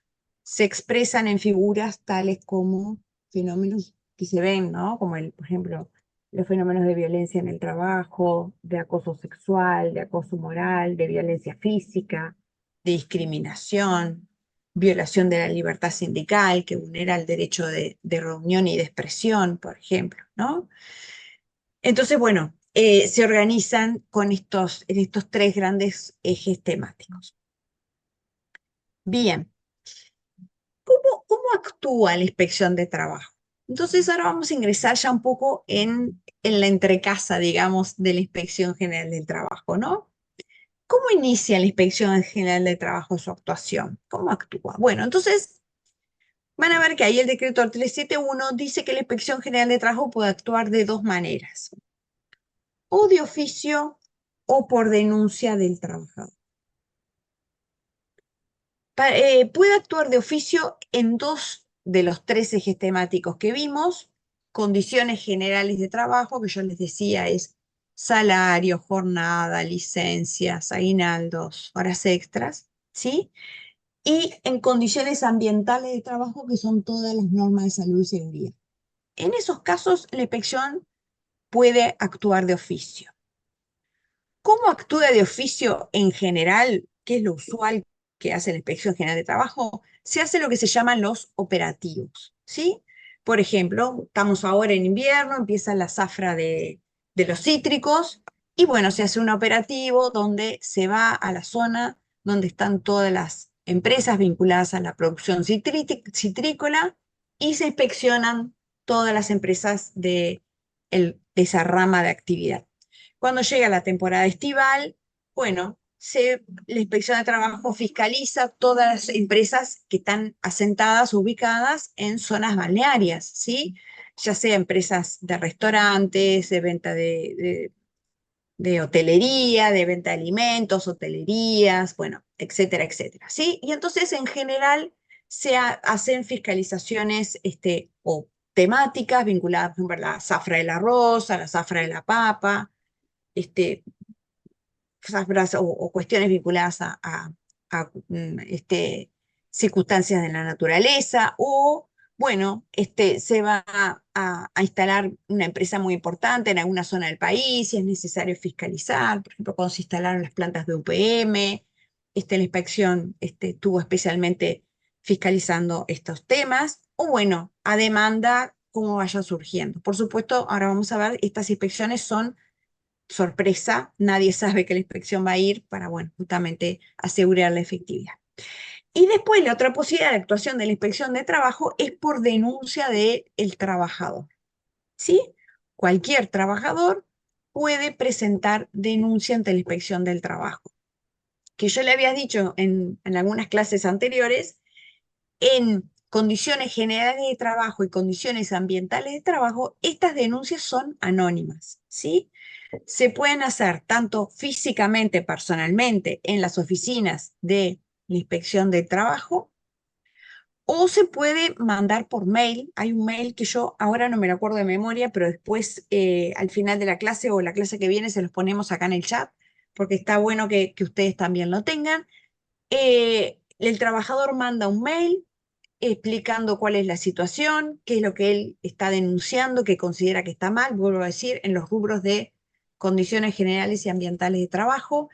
se expresan en figuras tales como fenómenos que se ven, ¿no? Como, por ejemplo, los fenómenos de violencia en el trabajo, de acoso sexual, de acoso moral, de violencia física, de discriminación, violación de la libertad sindical, que vulnera el derecho de reunión y de expresión, por ejemplo, ¿no? Entonces, bueno, se organizan en estos tres grandes ejes temáticos. Bien, ¿cómo actúa la inspección de trabajo? Entonces, ahora vamos a ingresar ya un poco en la entrecasa, digamos, de la Inspección General del Trabajo, ¿no? ¿Cómo inicia la Inspección General del Trabajo su actuación? ¿Cómo actúa? Bueno, entonces van a ver que ahí el decreto 371 dice que la Inspección General de Trabajo puede actuar de dos maneras: o de oficio o por denuncia del trabajador. Puede actuar de oficio en dos de los tres ejes temáticos que vimos: condiciones generales de trabajo, que yo les decía es salario, jornada, licencias, aguinaldos, horas extras, ¿sí? Y en condiciones ambientales de trabajo, que son todas las normas de salud y seguridad. En esos casos, la inspección puede actuar de oficio. ¿Cómo actúa de oficio en general? ¿Qué es lo usual que hace la Inspección General de Trabajo? Se hace lo que se llaman los operativos, ¿sí? Por ejemplo, estamos ahora en invierno, empieza la zafra de los cítricos, y bueno, se hace un operativo donde se va a la zona donde están todas las empresas vinculadas a la producción citrícola y se inspeccionan todas las empresas de esa rama de actividad. Cuando llega la temporada estival, bueno, la Inspección de Trabajo fiscaliza todas las empresas que están asentadas, ubicadas en zonas balnearias, ¿sí? Ya sea empresas de restaurantes, de venta de hotelería, de venta de alimentos, hotelerías, bueno, etcétera, etcétera, ¿sí? Y entonces, en general, se hacen fiscalizaciones o temáticas vinculadas, por ejemplo, a la zafra del arroz, a la zafra de la papa, este, o cuestiones vinculadas a circunstancias de la naturaleza, o, bueno, se va a instalar una empresa muy importante en alguna zona del país y es necesario fiscalizar, por ejemplo, cuando se instalaron las plantas de UPM, la inspección estuvo especialmente fiscalizando estos temas, o bueno, a demanda, cómo vaya surgiendo. Por supuesto, ahora vamos a ver, estas inspecciones son sorpresa, nadie sabe que la inspección va a ir para, bueno, justamente asegurar la efectividad. Y después la otra posibilidad de actuación de la inspección de trabajo es por denuncia del trabajador, ¿sí? Cualquier trabajador puede presentar denuncia ante la inspección del trabajo. Que yo le había dicho en algunas clases anteriores, en condiciones generales de trabajo y condiciones ambientales de trabajo, estas denuncias son anónimas, ¿sí? Se pueden hacer tanto físicamente, personalmente, en las oficinas de la Inspección del Trabajo, o se puede mandar por mail. Hay un mail que yo ahora no me lo acuerdo de memoria, pero después al final de la clase o la clase que viene se los ponemos acá en el chat, porque está bueno que ustedes también lo tengan. El trabajador manda un mail explicando cuál es la situación, qué es lo que él está denunciando, que considera que está mal, vuelvo a decir, en los rubros de condiciones generales y ambientales de trabajo.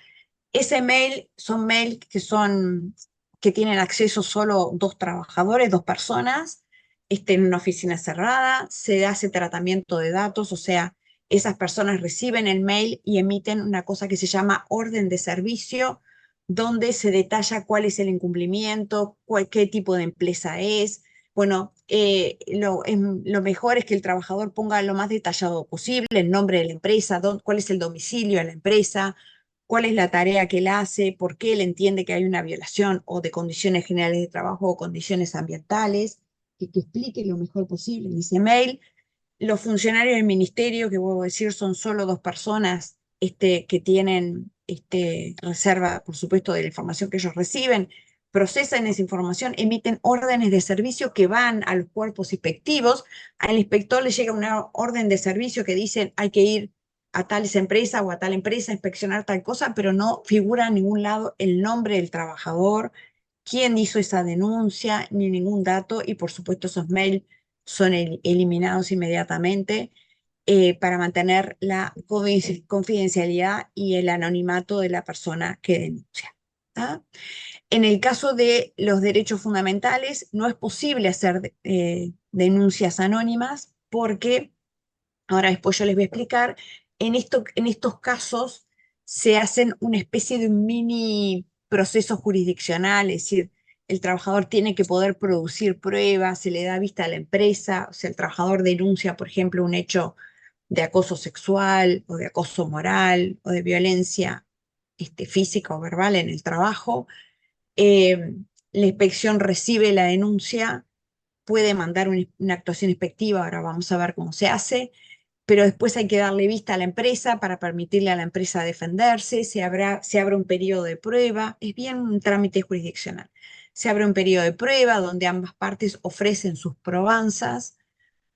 Ese mail son mails que son que tienen acceso solo 2 trabajadores, 2 personas, en una oficina cerrada, se hace tratamiento de datos, o sea, esas personas reciben el mail y emiten una cosa que se llama orden de servicio, donde se detalla cuál es el incumplimiento, qué tipo de empresa es. Bueno, lo mejor es que el trabajador ponga lo más detallado posible el nombre de la empresa, cuál es el domicilio de la empresa, cuál es la tarea que él hace, por qué él entiende que hay una violación o de condiciones generales de trabajo o condiciones ambientales, que explique lo mejor posible en ese mail. Los funcionarios del ministerio, que vuelvo a decir, son solo 2 personas que tienen reserva, por supuesto, de la información que ellos reciben, procesan esa información, emiten órdenes de servicio que van a los cuerpos inspectivos. Al inspector le llega una orden de servicio que dice hay que ir a tal empresa o a tal empresa a inspeccionar tal cosa, pero no figura en ningún lado el nombre del trabajador, quién hizo esa denuncia, ni ningún dato, y por supuesto esos mails son eliminados inmediatamente para mantener la confidencialidad y el anonimato de la persona que denuncia. ¿Tá? En el caso de los derechos fundamentales, no es posible hacer denuncias anónimas porque, ahora después yo les voy a explicar, en estos casos se hacen una especie de un mini proceso jurisdiccional, es decir, el trabajador tiene que poder producir pruebas, se le da vista a la empresa, o sea, el trabajador denuncia, por ejemplo, un hecho de acoso sexual o de acoso moral o de violencia física o verbal en el trabajo. La inspección recibe la denuncia, puede mandar una actuación inspectiva, ahora vamos a ver cómo se hace, pero después hay que darle vista a la empresa para permitirle a la empresa defenderse, se abre un periodo de prueba, es bien un trámite jurisdiccional. Se abre un periodo de prueba donde ambas partes ofrecen sus probanzas,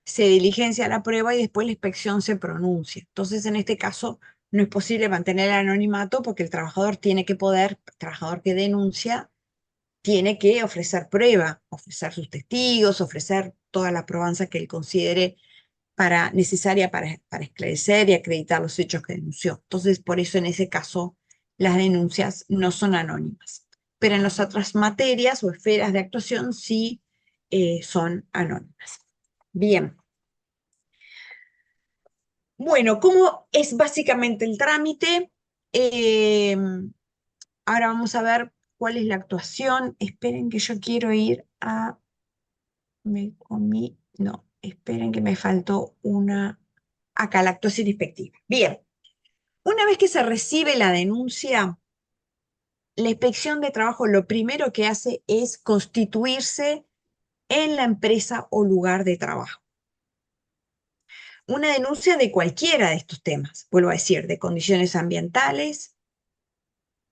se diligencia la prueba y después la inspección se pronuncia. Entonces, en este caso, no es posible mantener el anonimato porque el trabajador el trabajador que denuncia, tiene que ofrecer prueba, ofrecer sus testigos, ofrecer toda la probanza que él considere necesaria para esclarecer y acreditar los hechos que denunció. Entonces, por eso en ese caso las denuncias no son anónimas. Pero en las otras materias o esferas de actuación sí son anónimas. Bien. Bueno, ¿cómo es básicamente el trámite? Ahora vamos a ver cuál es la actuación. Esperen que yo quiero ir a... Me comí... No, esperen que me faltó una... Acá, la actuación inspectiva. Bien, una vez que se recibe la denuncia, la inspección de trabajo lo primero que hace es constituirse en la empresa o lugar de trabajo. Una denuncia de cualquiera de estos temas, vuelvo a decir, de condiciones ambientales,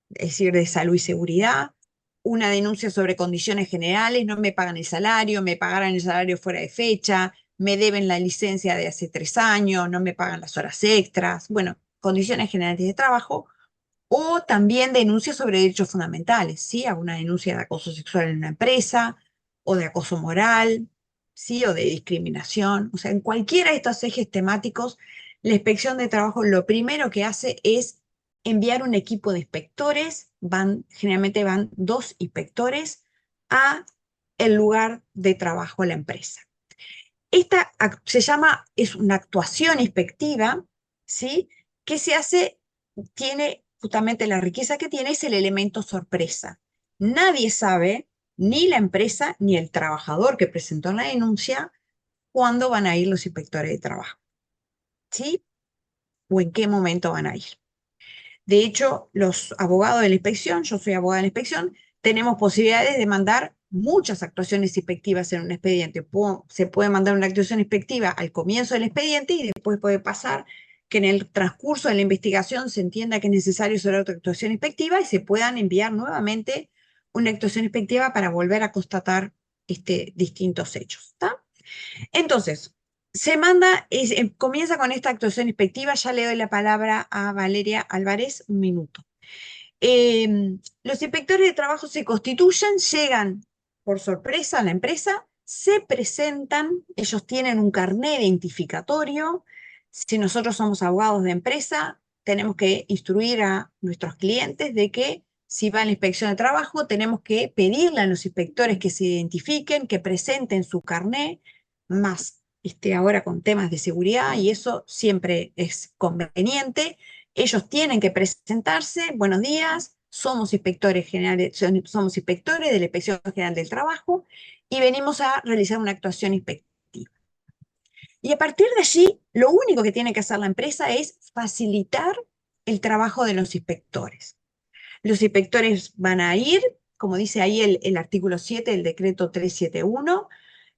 es decir, de salud y seguridad, una denuncia sobre condiciones generales, no me pagan el salario, me pagaron el salario fuera de fecha, me deben la licencia de hace 3 años, no me pagan las horas extras, bueno, condiciones generales de trabajo, o también denuncias sobre derechos fundamentales, ¿sí? Alguna denuncia de acoso sexual en una empresa, o de acoso moral, ¿sí? O de discriminación. O sea, en cualquiera de estos ejes temáticos, la inspección de trabajo lo primero que hace es enviar un equipo de inspectores, generalmente van 2 inspectores, a el lugar de trabajo de la empresa. Esta es una actuación inspectiva, ¿sí? Que se hace, tiene justamente la riqueza que tiene, es el elemento sorpresa. Nadie sabe, ni la empresa ni el trabajador que presentó la denuncia, cuándo van a ir los inspectores de trabajo, ¿sí? O en qué momento van a ir. De hecho, los abogados de la inspección, yo soy abogada de la inspección, tenemos posibilidades de mandar muchas actuaciones inspectivas en un expediente. Se puede mandar una actuación inspectiva al comienzo del expediente y después puede pasar que en el transcurso de la investigación se entienda que es necesario hacer otra actuación inspectiva y se puedan enviar nuevamente una actuación inspectiva para volver a constatar distintos hechos. ¿Está? Entonces, comienza con esta actuación inspectiva, ya le doy la palabra a Valeria Álvarez, un minuto. Los inspectores de trabajo se constituyen, llegan por sorpresa a la empresa, se presentan, ellos tienen un carnet identificatorio. Si nosotros somos abogados de empresa, tenemos que instruir a nuestros clientes de que si va a la inspección de trabajo, tenemos que pedirle a los inspectores que se identifiquen, que presenten su carné, más ahora con temas de seguridad, y eso siempre es conveniente. Ellos tienen que presentarse, buenos días, somos inspectores generales, somos inspectores de la Inspección General del Trabajo y venimos a realizar una actuación inspectiva. Y a partir de allí, lo único que tiene que hacer la empresa es facilitar el trabajo de los inspectores. Los inspectores van a ir, como dice ahí el artículo 7 del decreto 371,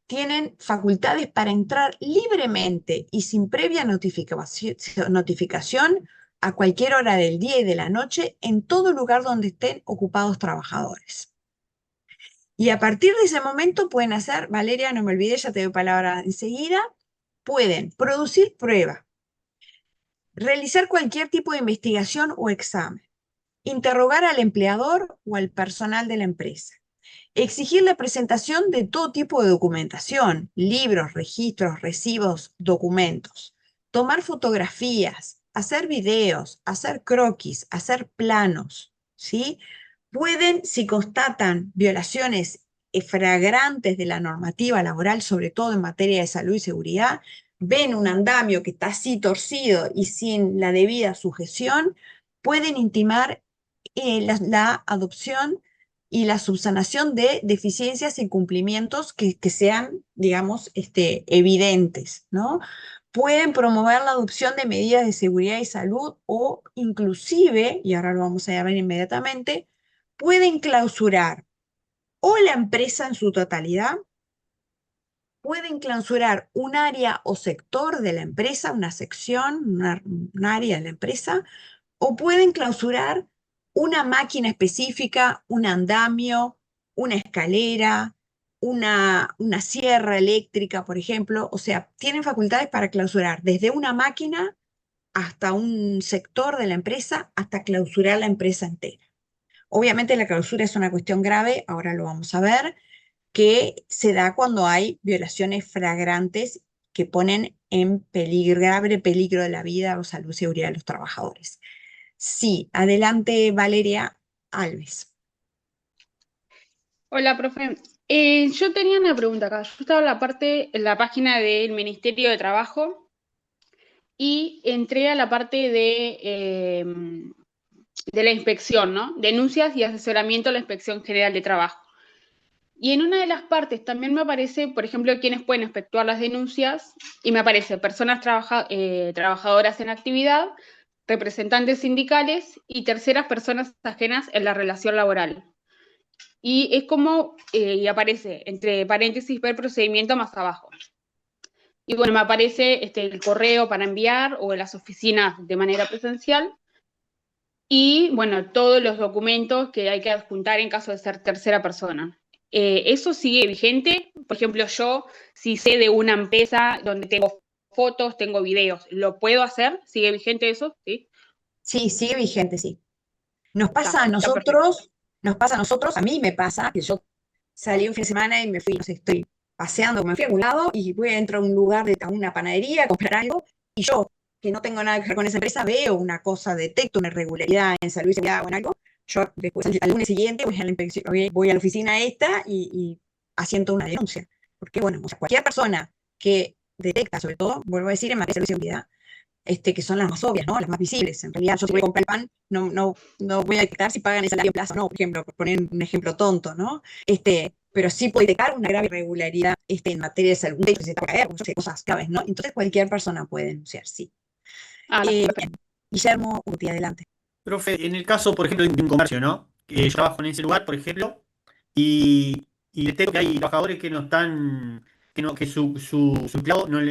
tienen facultades para entrar libremente y sin previa notificación a cualquier hora del día y de la noche en todo lugar donde estén ocupados trabajadores. Y a partir de ese momento pueden hacer, Valeria, no me olvides, ya te doy palabra enseguida, pueden producir prueba, realizar cualquier tipo de investigación o examen, interrogar al empleador o al personal de la empresa, exigir la presentación de todo tipo de documentación, libros, registros, recibos, documentos, tomar fotografías, hacer videos, hacer croquis, hacer planos, ¿sí? Pueden, si constatan violaciones flagrantes de la normativa laboral, sobre todo en materia de salud y seguridad, ven un andamio que está así torcido y sin la debida sujeción, pueden intimar la adopción y la subsanación de deficiencias y incumplimientos que sean, digamos, evidentes, ¿no? Pueden promover la adopción de medidas de seguridad y salud o inclusive, y ahora lo vamos a ver inmediatamente, pueden clausurar o la empresa en su totalidad, pueden clausurar un área o sector de la empresa, una sección, un área de la empresa, o pueden clausurar una máquina específica, un andamio, una escalera, una sierra eléctrica, por ejemplo. O sea, tienen facultades para clausurar desde una máquina hasta un sector de la empresa, hasta clausurar la empresa entera. Obviamente la clausura es una cuestión grave, ahora lo vamos a ver, que se da cuando hay violaciones flagrantes que ponen en peligro, grave peligro de la vida o salud y seguridad de los trabajadores. Sí, adelante Valeria Alves. Hola, profe. Yo tenía una pregunta acá. Yo estaba en la página del Ministerio de Trabajo y entré a la parte de la inspección, ¿no? Denuncias y asesoramiento a la Inspección General de Trabajo. Y en una de las partes también me aparece, por ejemplo, quiénes pueden efectuar las denuncias, y me aparece personas trabajadoras en actividad, representantes sindicales y terceras personas ajenas en la relación laboral. Y es como, y aparece entre paréntesis, ver procedimiento más abajo. Y bueno, me aparece el correo para enviar o en las oficinas de manera presencial. Y bueno, todos los documentos que hay que adjuntar en caso de ser tercera persona. ¿Eso sigue vigente? Por ejemplo, yo, si sé de una empresa donde tengo fotos, tengo videos, ¿lo puedo hacer? ¿Sigue vigente eso? Sí. Sí, sigue vigente, sí. Nos pasa a Está perfecto. nosotros, a mí me pasa que yo salí un fin de semana y me fui, no sé, estoy paseando, me fui a algún lado y voy a un lugar a una panadería a comprar algo, y yo, que no tengo nada que ver con esa empresa, veo una cosa, detecto una irregularidad en salud y seguridad o en algo, yo después, al lunes siguiente, voy a la oficina esta y asiento una denuncia. Porque, bueno, o sea, cualquier persona que detecta, sobre todo, vuelvo a decir, en materia de salud y seguridad, que son las más obvias, ¿no? Las más visibles. En realidad, yo si voy a comprar el pan, no voy a detectar si pagan el salario en plazo o no, por ejemplo, por poner un ejemplo tonto, ¿no? Pero sí puede detectar una grave irregularidad en materia de salud, un techo que se está por caer, cosas graves, ¿no? Entonces cualquier persona puede denunciar, sí. Perfecto. Guillermo Urti, adelante. Profe, en el caso, por ejemplo, de un comercio, ¿no? Que yo trabajo en ese lugar, por ejemplo, y detecto que hay trabajadores que no están, que su empleador no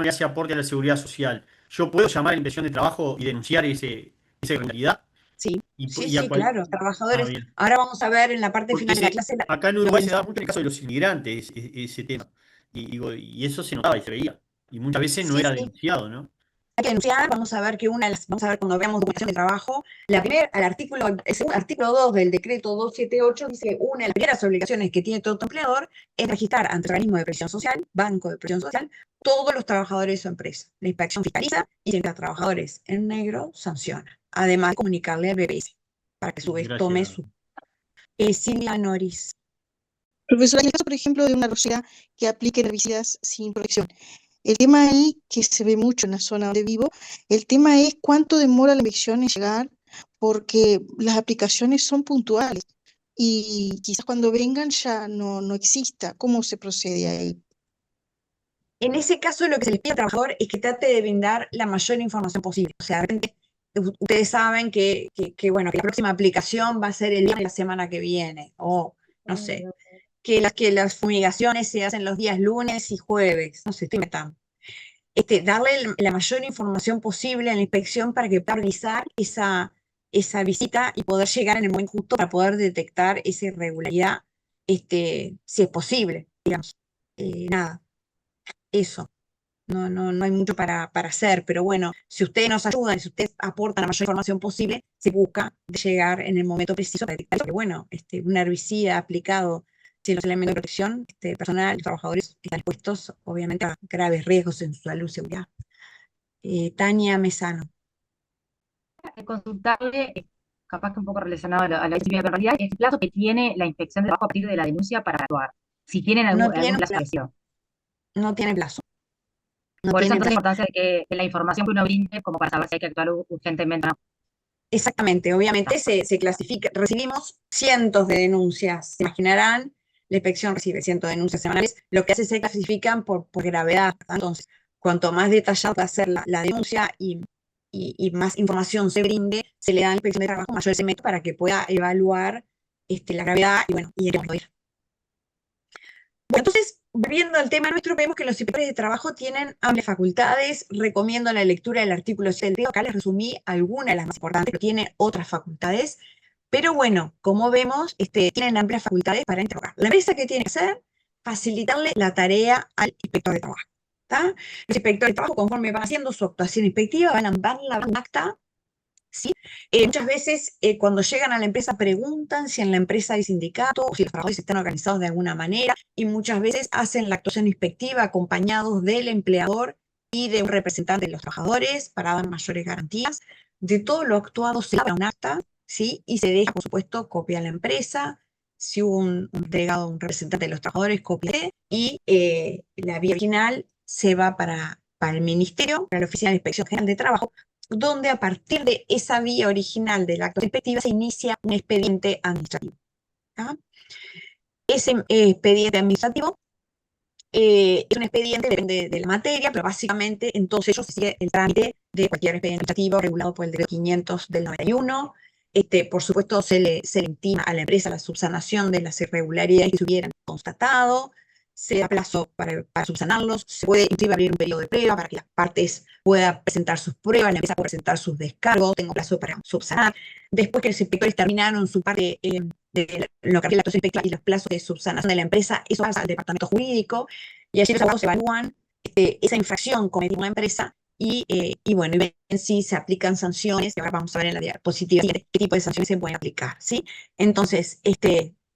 le hace aporte a la seguridad social. ¿Yo puedo llamar a la inspección de trabajo y denunciar esa irregularidad? Sí, Y, sí, y a sí, cual- claro, Ah, trabajadores. bien. Ahora vamos a ver en la parte Porque final de la clase acá en la Uruguay se da función. mucho en el caso de los inmigrantes, ese tema. Y eso se notaba y se veía. Y muchas veces no Sí, era sí, denunciado, ¿no? hay que denunciar. Vamos a ver vamos a ver cuando veamos documentación de trabajo, el segundo artículo 2 del decreto 278 dice, una de las primeras obligaciones que tiene todo empleador es registrar ante el organismo de previsión social, banco de previsión social, todos los trabajadores de su empresa. La inspección fiscaliza y si encuentra trabajadores en negro, sanciona. Además de comunicarle al BPS. para que a su vez tome Gracias. su... Silvia Noris. Profesora, en el caso, por ejemplo, de una grosera que aplique herbicidas sin protección, el tema ahí, que se ve mucho en la zona donde vivo, el tema es cuánto demora la infección en llegar, porque las aplicaciones son puntuales y quizás cuando vengan ya no exista. ¿Cómo se procede ahí? En ese caso, lo que se le pide al trabajador es que trate de brindar la mayor información posible. O sea, de repente, ustedes saben bueno, que la próxima aplicación va a ser el viernes de la semana que viene, o no sé, que las fumigaciones se hacen los días lunes y jueves, no sé, estoy inventando. Darle la mayor información posible a la inspección para que pueda realizar esa visita y poder llegar en el momento justo para poder detectar esa irregularidad, si es posible, digamos. Nada, eso. No hay mucho para hacer, pero bueno, si ustedes nos ayudan, si ustedes aportan la mayor información posible, se busca llegar en el momento preciso para detectar que, bueno, un herbicida aplicado sin los elementos de protección, personal, los trabajadores están expuestos, obviamente, a graves riesgos en su salud y seguridad. Tania Mesano. Consultarle, capaz que un poco relacionado a la disciplina, pero en realidad es el plazo que tiene la inspección de trabajo a partir de la denuncia para actuar. Si tienen No algún tiene plazo plazo. establecido. No tiene plazo. No Por eso tiene entonces la plazo. importancia de la información que uno brinde como para saber si hay que actuar urgentemente o no. Exactamente, obviamente se clasifica, recibimos cientos de denuncias, se imaginarán, la inspección recibe cientos de denuncias semanales, lo que hace se clasifican por gravedad, entonces, cuanto más detallada va a ser la denuncia y más información se brinde, se le da a la inspección de trabajo mayor segmento para que pueda evaluar la gravedad y bueno, y el ir. Bueno, entonces, volviendo al tema nuestro, vemos que los inspectores de trabajo tienen amplias facultades. Recomiendo la lectura del artículo 7 del TEO. Acá les resumí algunas de las más importantes, pero tiene otras facultades. Pero bueno, como vemos, tienen amplias facultades para interrogar. La empresa que tiene que hacer, facilitarle la tarea al inspector de trabajo. ¿Tá? Los inspectores de trabajo, conforme van haciendo su actuación inspectiva, van a un acta. ¿Sí? Muchas veces cuando llegan a la empresa preguntan si en la empresa hay sindicato o si los trabajadores están organizados de alguna manera y muchas veces hacen la actuación inspectiva acompañados del empleador y de un representante de los trabajadores para dar mayores garantías. De todo lo actuado se abre un acta, ¿sí? Y se deja, por supuesto, copia a la empresa. Si hubo un delegado, un representante de los trabajadores, copia y la vía original se va para el ministerio, para la Oficina de Inspección General de Trabajo, donde a partir de esa vía original del acto inspectiva se inicia un expediente administrativo. ¿Ah? Ese expediente administrativo es un expediente, depende de la materia, pero básicamente en todos ellos se sigue el trámite de cualquier expediente administrativo regulado por el decreto 500 del 91. Por supuesto, se le intima a la empresa la subsanación de las irregularidades que se hubieran constatado, se da plazo para subsanarlos, se puede inclusive abrir un periodo de prueba para que las partes puedan presentar sus pruebas, la empresa puede presentar sus descargos, tengo plazo para subsanar. Después que los inspectores terminaron su parte de lo que es la actuación inspectiva y los plazos de subsanación de la empresa, eso pasa al departamento jurídico y allí los abogados evalúan esa infracción cometida en una empresa y bueno, y ven si se aplican sanciones, y ahora vamos a ver en la diapositiva qué tipo de sanciones se pueden aplicar, ¿sí? Entonces,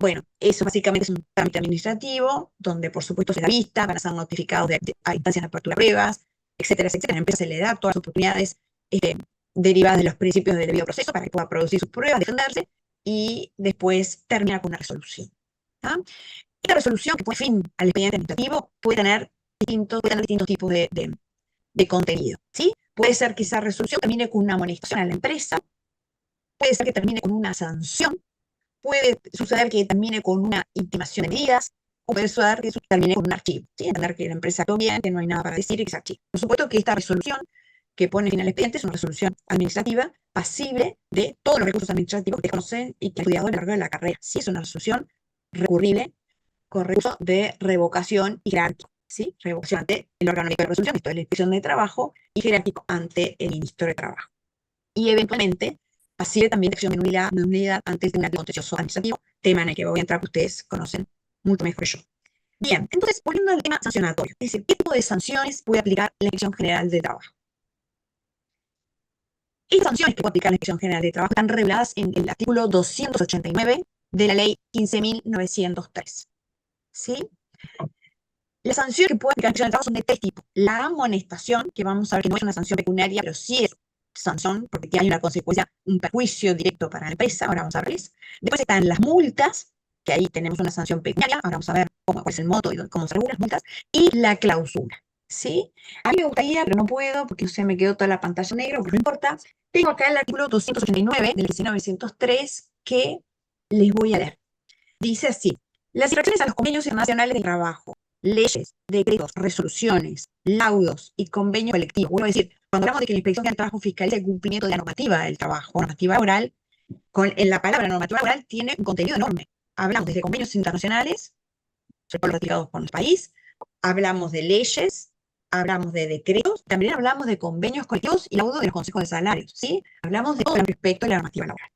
bueno, eso básicamente es un trámite administrativo, donde por supuesto se da vista, van a ser notificados a instancias de apertura de pruebas, etcétera, etcétera. A la empresa se le da todas las oportunidades derivadas de los principios del debido proceso para que pueda producir sus pruebas, defenderse, y después termina con una resolución. ¿Ah? Esta resolución que pone fin al expediente administrativo puede tener distintos tipos de contenido, ¿sí? Puede ser que esa resolución termine con una amonestación a la empresa, puede ser que termine con una sanción, puede suceder que termine con una intimación de medidas, o puede suceder que termine con un archivo, ¿sí? Entender que la empresa actuó bien, que no hay nada para decir y que se archiva. Por supuesto que esta resolución que pone fin al expediente es una resolución administrativa pasible de todos los recursos administrativos que conocen y que han estudiado a lo largo de la carrera. Sí, es una resolución recurrible con recurso de revocación y jerárquico, ¿sí? Revocación ante el órgano de resolución, esto es la Inspección de Trabajo, y jerárquico ante el Ministro de Trabajo. Y eventualmente pasible también de acción de nulidad ante el Tribunal Contencioso Administrativo, tema en el que voy a entrar que ustedes conocen mucho mejor que yo. Bien, entonces, volviendo al tema sancionatorio, es decir, ¿qué tipo de sanciones puede aplicar la Inspección General de Trabajo? Estas sanciones que puede aplicar la Inspección General de Trabajo están reguladas en el artículo 289 de la Ley 15.903. ¿Sí? Las sanciones que puede aplicar la Inspección de Trabajo son de tres tipos. La amonestación, que vamos a ver que no es una sanción pecuniaria, pero sí es sanción, porque hay una consecuencia, un perjuicio directo para la empresa, ahora vamos a verles. Después están las multas, que ahí tenemos una sanción pecuniaria, ahora vamos a ver cuál es el monto y cómo se regulan las multas, y la clausura, ¿sí? A mí me gustaría, pero no puedo, porque se me quedó toda la pantalla negra, pero no importa. Tengo acá el artículo 289 del 1903 que les voy a leer. Dice así: las infracciones a los convenios internacionales de trabajo, leyes, decretos, resoluciones, laudos y convenios colectivos. Vuelvo a decir, cuando hablamos de que la Inspección General del Trabajo fiscaliza el cumplimiento de la normativa del trabajo, normativa laboral, en la palabra normativa laboral tiene un contenido enorme. Hablamos desde convenios internacionales, ratificados por nuestro país, hablamos de leyes, hablamos de decretos, también hablamos de convenios colectivos y laudos de los consejos de salarios, ¿sí? Hablamos de todo respecto a la normativa laboral.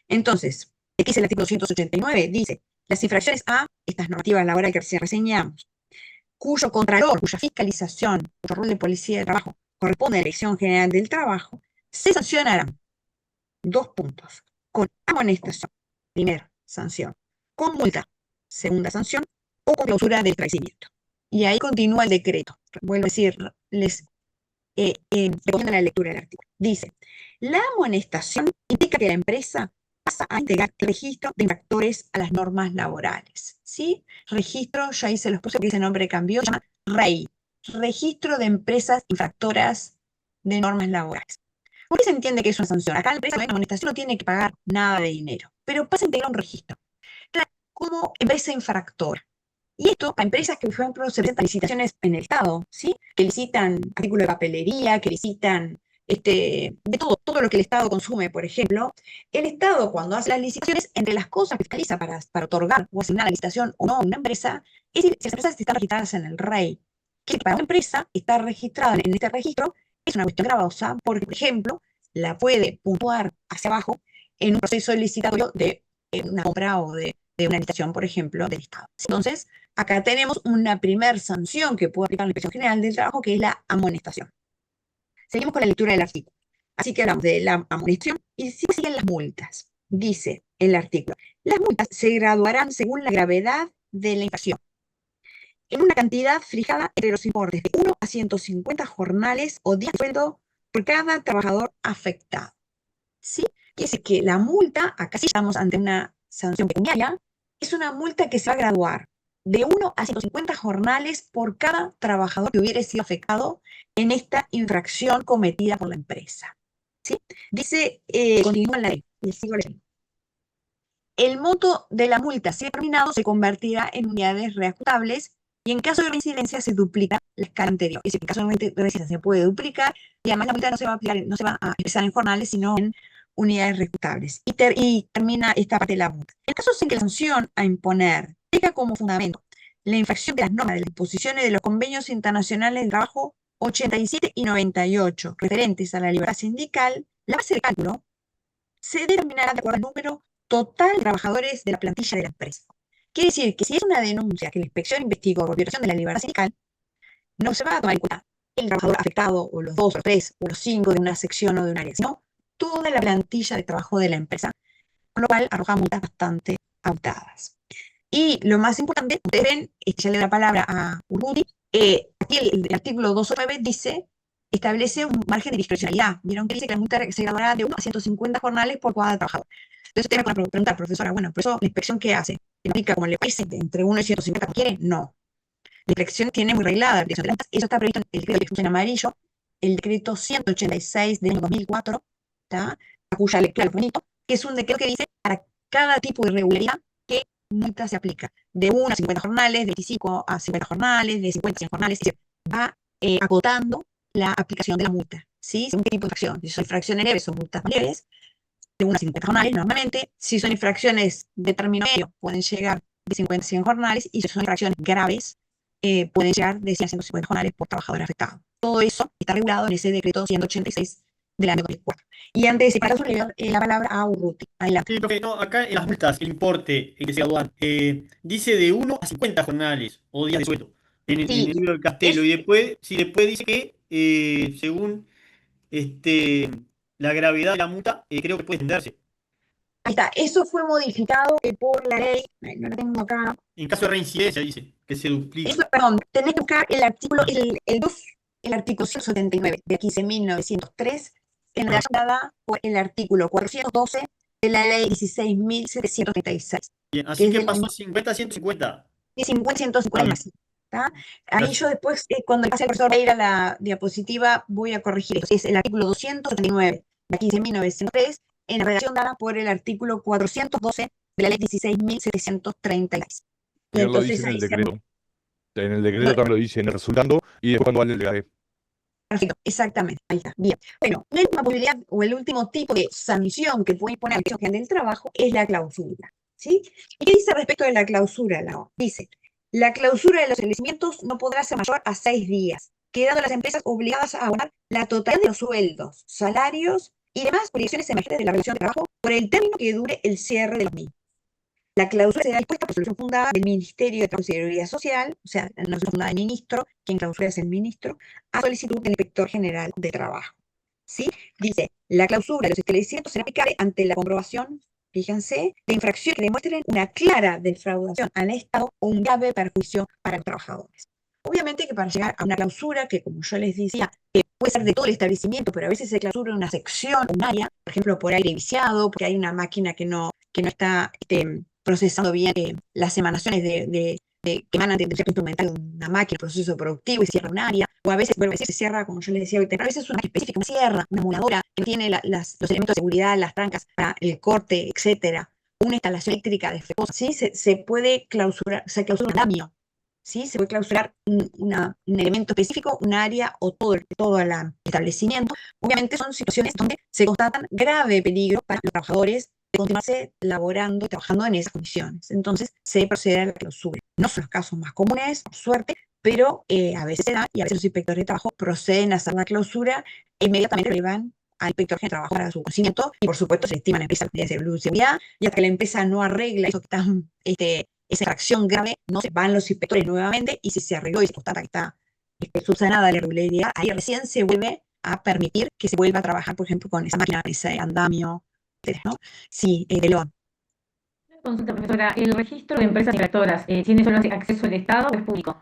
Entonces, ¿qué dice el artículo 289? Dice: las infracciones a estas normativas laborales que recién reseñamos, cuyo contralor, cuya fiscalización, cuyo rol de policía de trabajo corresponde a la Dirección General del Trabajo, se sancionarán, 2 puntos, con amonestación, primera sanción, con multa, segunda sanción, o con clausura del establecimiento. Y ahí continúa el decreto. Vuelvo a decir, les recomiendo la lectura del artículo. Dice: la amonestación indica que la empresa pasa a integrar el registro de infractores a las normas laborales, ¿sí? Registro, ya hice los puse porque ese nombre cambió, se llama REI, Registro de Empresas Infractoras de Normas Laborales. ¿Por qué se entiende que es una sanción? Acá la empresa de amonestación no tiene que pagar nada de dinero, pero pasa a integrar un registro como empresa infractora. Y esto a empresas que, por ejemplo, se presentan licitaciones en el Estado, ¿sí? Que licitan artículos de papelería, que licitan de todo lo que el Estado consume, por ejemplo. El Estado, cuando hace las licitaciones, entre las cosas que fiscaliza para otorgar o asignar la licitación o no a una empresa, es decir, si las empresas están registradas en el REI. Que para una empresa estar registrada en este registro es una cuestión gravosa, porque, por ejemplo, la puede puntuar hacia abajo en un proceso licitatorio de una compra o de una licitación, por ejemplo, del Estado. Entonces, acá tenemos una primer sanción que puede aplicar la Inspección General del Trabajo, que es la amonestación. Seguimos con la lectura del artículo. Así que hablamos de la amonestación y siguen las multas. Dice el artículo: las multas se graduarán según la gravedad de la infracción, en una cantidad fijada entre los importes de 1 a 150 jornales o días de sueldo por cada trabajador afectado. ¿Sí? Quiere decir que la multa, acá sí estamos ante una sanción pecuniaria, es una multa que se va a graduar de 1 a 150 jornales por cada trabajador que hubiera sido afectado en esta infracción cometida por la empresa. ¿Sí? Dice, continúa la ley, y sigo leyendo. El monto de la multa, si determinado, se convertirá en unidades reajustables y en caso de reincidencia se duplica la escala anterior. Es decir, en caso de reincidencia se puede duplicar y además la multa no se va a aplicar, no se va a expresar en jornales, sino en unidades reajustables. Y termina esta parte de la multa. En casos en que la sanción a imponer tenga como fundamento la infracción de las normas de las disposiciones de los convenios internacionales de trabajo 87 y 98 referentes a la libertad sindical, la base de cálculo se determinará de acuerdo al número total de trabajadores de la plantilla de la empresa. Quiere decir que si es una denuncia que la inspección investigó por violación de la libertad sindical, no se va a tomar en cuenta el trabajador afectado, o los 2, o los 3, o los 5 de una sección o de un área, sino toda la plantilla de trabajo de la empresa, con lo cual arroja multas bastante abultadas. Y lo más importante, ustedes ven, ya le doy la palabra a Urruti, aquí el artículo 289 dice, establece un margen de discrecionalidad. Vieron que dice que la multa se graduará de 1 a 150 jornales por cada trabajador. Entonces usted me puede preguntar, profesora, bueno, por eso la inspección, ¿qué hace? ¿Le aplica como le parece entre 1 y 150 como quiere? No. La inspección tiene muy reglada la aplicación de las multas. Eso está previsto en el decreto que expuso en amarillo, el decreto 186 del año 2004, ¿tá? A cuya lectura lo bonito, que es un decreto que dice para cada tipo de irregularidad qué multa se aplica. De 1 a 50 jornales, de 25 a 50 jornales, de 50 a 100 jornales, es decir, va acotando la aplicación de la multa, ¿sí? Según qué tipo de infracción. Si son infracciones leves, son multas más leves, de 1 a 50 jornales normalmente. Si son infracciones de término medio, pueden llegar de 50 a 100 jornales, y si son infracciones graves, pueden llegar de 100 a 150 jornales por trabajador afectado. Todo eso está regulado en ese decreto 186 del año 2004. Y antes de pasar la palabra a Urruti. Adelante. Sí, profe, no, acá en las multas, el importe en que se gradúan, dice de 1 a 50 jornales o días de sueldo en el Sí, libro del Castelo. Y después dice que según la gravedad de la multa, creo que puede extenderse. ahí está. Eso fue modificado por la ley. No lo tengo acá. En caso de reincidencia, dice, que se duplica. Eso, perdón, tenés que buscar el artículo, el artículo 179 de aquí de 1903, en redacción dada por el artículo 412 de la ley 16.736, Bien, que así es que del pasó año 50 a 150. 150 Bien, así, ¿tá? Ahí gracias. yo después, cuando pase el profesor va a ir a la diapositiva, voy a corregir esto. Es el artículo 279 de 15.903, en la redacción dada por el artículo 412 de la ley 16.736. Y También lo dice entonces en el ahí se... decreto. En el no, decreto también lo dice en el resultando y después cuando vale el DGAE. perfecto, exactamente, ahí está, bien. Bueno, la última posibilidad o el último tipo de sanción que puede imponer la Inspección General del Trabajo es la clausura, ¿sí? ¿Y qué dice respecto de la clausura? Dice, la clausura de los establecimientos no podrá ser mayor a 6 días, quedando las empresas obligadas a abonar la totalidad de los sueldos, salarios y demás obligaciones emergentes de la relación de trabajo por el término que dure el cierre de los mismos. La clausura será dispuesta por solución fundada del Ministerio de Trabajo y Seguridad Social, o sea, no es fundada del ministro, quien clausura es el ministro, a solicitud del Inspector General de Trabajo. ¿Sí? Dice, la clausura de los establecimientos será aplicable ante la comprobación, fíjense, de infracciones que demuestren una clara defraudación al Estado o un grave perjuicio para los trabajadores. Obviamente que para llegar a una clausura, que como yo les decía, puede ser de todo el establecimiento, pero a veces se clausura una sección, un área, por ejemplo, por aire viciado, porque hay una máquina que no está procesando bien las emanaciones que emanan de cierto instrumental de una máquina, proceso productivo, y se cierra un área, o a veces, bueno, a veces se cierra, como yo les decía, a veces es una específica, una sierra, una emuladora, que no tiene los elementos de seguridad, las trancas para el corte, etcétera, una instalación eléctrica defectuosa, ¿sí? Se puede clausurar, se clausura un andamio, ¿sí? Se puede clausurar un elemento específico, un área o todo el establecimiento. Obviamente son situaciones donde se constatan grave peligro para los trabajadores de continuarse laborando, trabajando en esas condiciones. Entonces, se procede a la clausura. No son los casos más comunes, por suerte, pero a veces se da y a veces los inspectores de trabajo proceden a hacer la clausura e inmediatamente lo llevan al inspector de trabajo para su conocimiento y, por supuesto, se estima la empresa de seguridad y hasta que la empresa no arregla eso que está, esa infracción grave, no se van los inspectores nuevamente y si se arregló y se constata que está subsanada la irregularidad, ahí recién se vuelve a permitir que se vuelva a trabajar, por ejemplo, con esa máquina, ese andamio, ¿no? Sí, Belón. Consulta, profesora, ¿el registro de empresas infractoras tiene solo acceso al Estado o es público?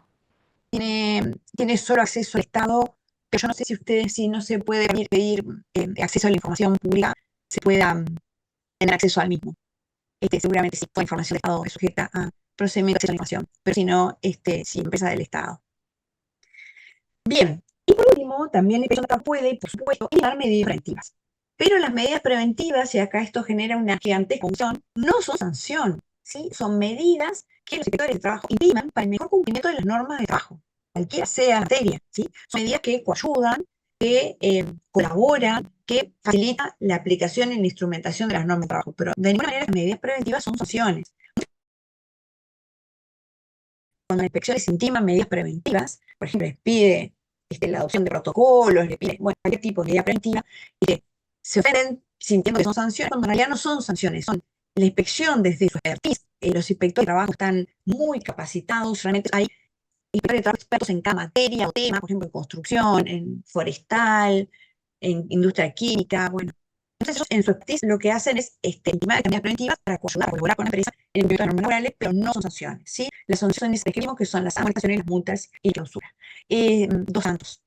Tiene solo acceso al Estado, pero yo no sé si no se puede pedir acceso a la información pública, se pueda tener acceso al mismo. Seguramente si toda información del Estado es sujeta a procedimiento de acceso a la información, pero si no, si empresa del Estado. Bien, y por último, también la Inspección de Trabajo puede, por supuesto, iniciar medidas preventivas. Pero las medidas preventivas, y acá esto genera una gigantesca confusión, no son sanción, ¿sí? Son medidas que los inspectores de trabajo intiman para el mejor cumplimiento de las normas de trabajo, cualquiera sea la materia, ¿sí? Son medidas que coayudan, que colaboran, que facilitan la aplicación y la instrumentación de las normas de trabajo, pero de ninguna manera las medidas preventivas son sanciones. Cuando la inspección les intima medidas preventivas, por ejemplo, les pide la adopción de protocolos, les pide, bueno, cualquier tipo de medida preventiva, se ofenden sintiendo que son sanciones, cuando en realidad no son sanciones, son la inspección desde su expertise. Los inspectores de trabajo están muy capacitados, realmente hay inspectores de trabajo expertos en cada materia o tema, por ejemplo, en construcción, en forestal, en industria química, bueno. Entonces, ellos en su expertise lo que hacen es intimar medidas preventivas para ayudar a colaborar con la empresa en el cumplimiento de normas laborales, pero no son sanciones, ¿sí? Las sanciones describimos que son las amonestaciones, las multas y la clausura. Dos Santos.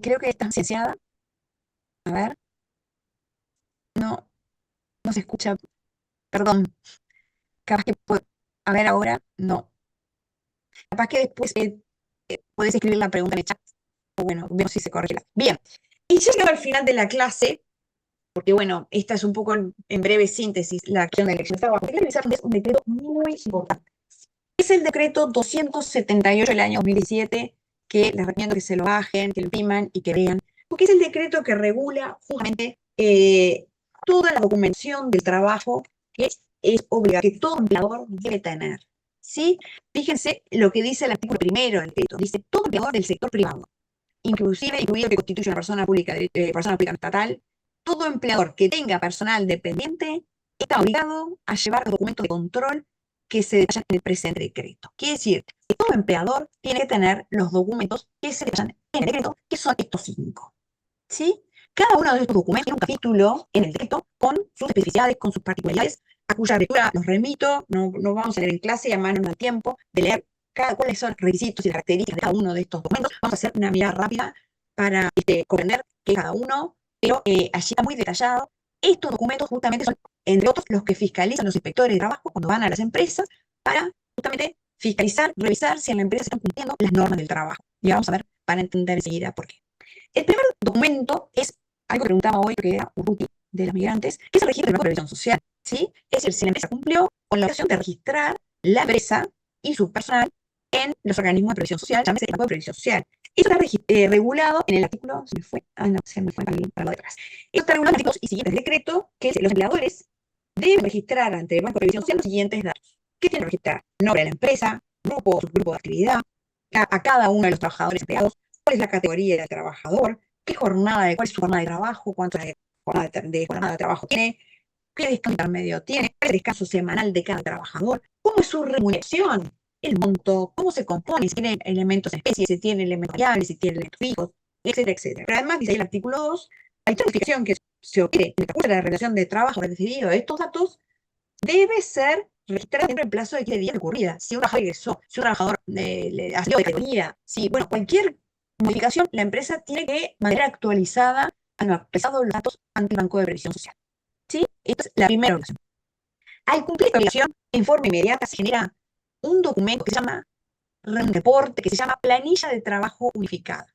Creo que está licenciada. A ver. No, no se escucha. Perdón. Capaz que puedo. A ver ahora. No. Capaz que después podés escribir la pregunta en el chat. O bueno, vemos si se corrige. Bien. Y ya llegamos al final de la clase, porque bueno, esta es un poco en breve síntesis la acción de elección de trabajo. Quiero revisar es un decreto muy importante. Es el decreto 278 del año 2017, que les recomiendo que se lo bajen, que lo impriman y que vean, porque es el decreto que regula justamente toda la documentación del trabajo que es obligatorio, que todo empleador debe tener. ¿Sí? Fíjense lo que dice el artículo primero del decreto. Dice, todo empleador del sector privado, incluido que constituye una persona pública estatal, todo empleador que tenga personal dependiente está obligado a llevar los documentos de control que se detallan en el presente decreto. Quiere decir que todo empleador tiene que tener los documentos que se detallan en el decreto, que son estos 5. ¿Sí? Cada uno de estos documentos tiene un capítulo en el decreto con sus especificidades, con sus particularidades, a cuya lectura los remito. No vamos a leer en clase, además no nos da tiempo de leer cuáles son los requisitos y las características de cada uno de estos documentos. Vamos a hacer una mirada rápida para comprender qué es cada uno, pero allí está muy detallado. Estos documentos justamente son, entre otros, los que fiscalizan los inspectores de trabajo cuando van a las empresas para justamente fiscalizar, revisar si en la empresa se están cumpliendo las normas del trabajo. Y vamos a ver para entender enseguida por qué. El primer documento es algo que preguntaba hoy, que era Urruti, de los migrantes, que es el registro del Banco de Previsión Social, ¿sí? Es decir, si la empresa cumplió con la obligación de registrar la empresa y su personal en los organismos de previsión social, llámese el Banco de Previsión Social. Esto está regulado en el artículo, se me fue para lo de atrás. Esto está regulado en artículos y siguientes del decreto, que los empleadores deben registrar ante el Banco de Previsión Social los siguientes datos. ¿Qué tienen que registrar? Nombre de la empresa, grupo o subgrupo de actividad, a cada uno de los trabajadores empleados, cuál es la categoría del trabajador, cuál es su jornada de trabajo, cuánto de jornada de trabajo tiene, qué descanso intermedio tiene, cuál es el descanso semanal de cada trabajador, cómo es su remuneración, el monto, cómo se compone, si tiene elementos en especie, si tiene elementos variables, si tiene elementos fijos, etcétera, etcétera. Pero además, dice ahí el artículo 2, la notificación que se obtiene en el transcurso de la relación de trabajo referido a estos datos debe ser registrada dentro del plazo de 15 días de ocurrida. Si un trabajador ingresó, si un trabajador le ha salido de categoría, si, bueno, cualquier modificación, la empresa tiene que mantener actualizada los datos ante el Banco de Previsión Social. ¿Sí? Esta es la primera obligación. Al cumplir esta obligación, en forma inmediata se genera un documento que se llama, un reporte que se llama Planilla de Trabajo Unificada,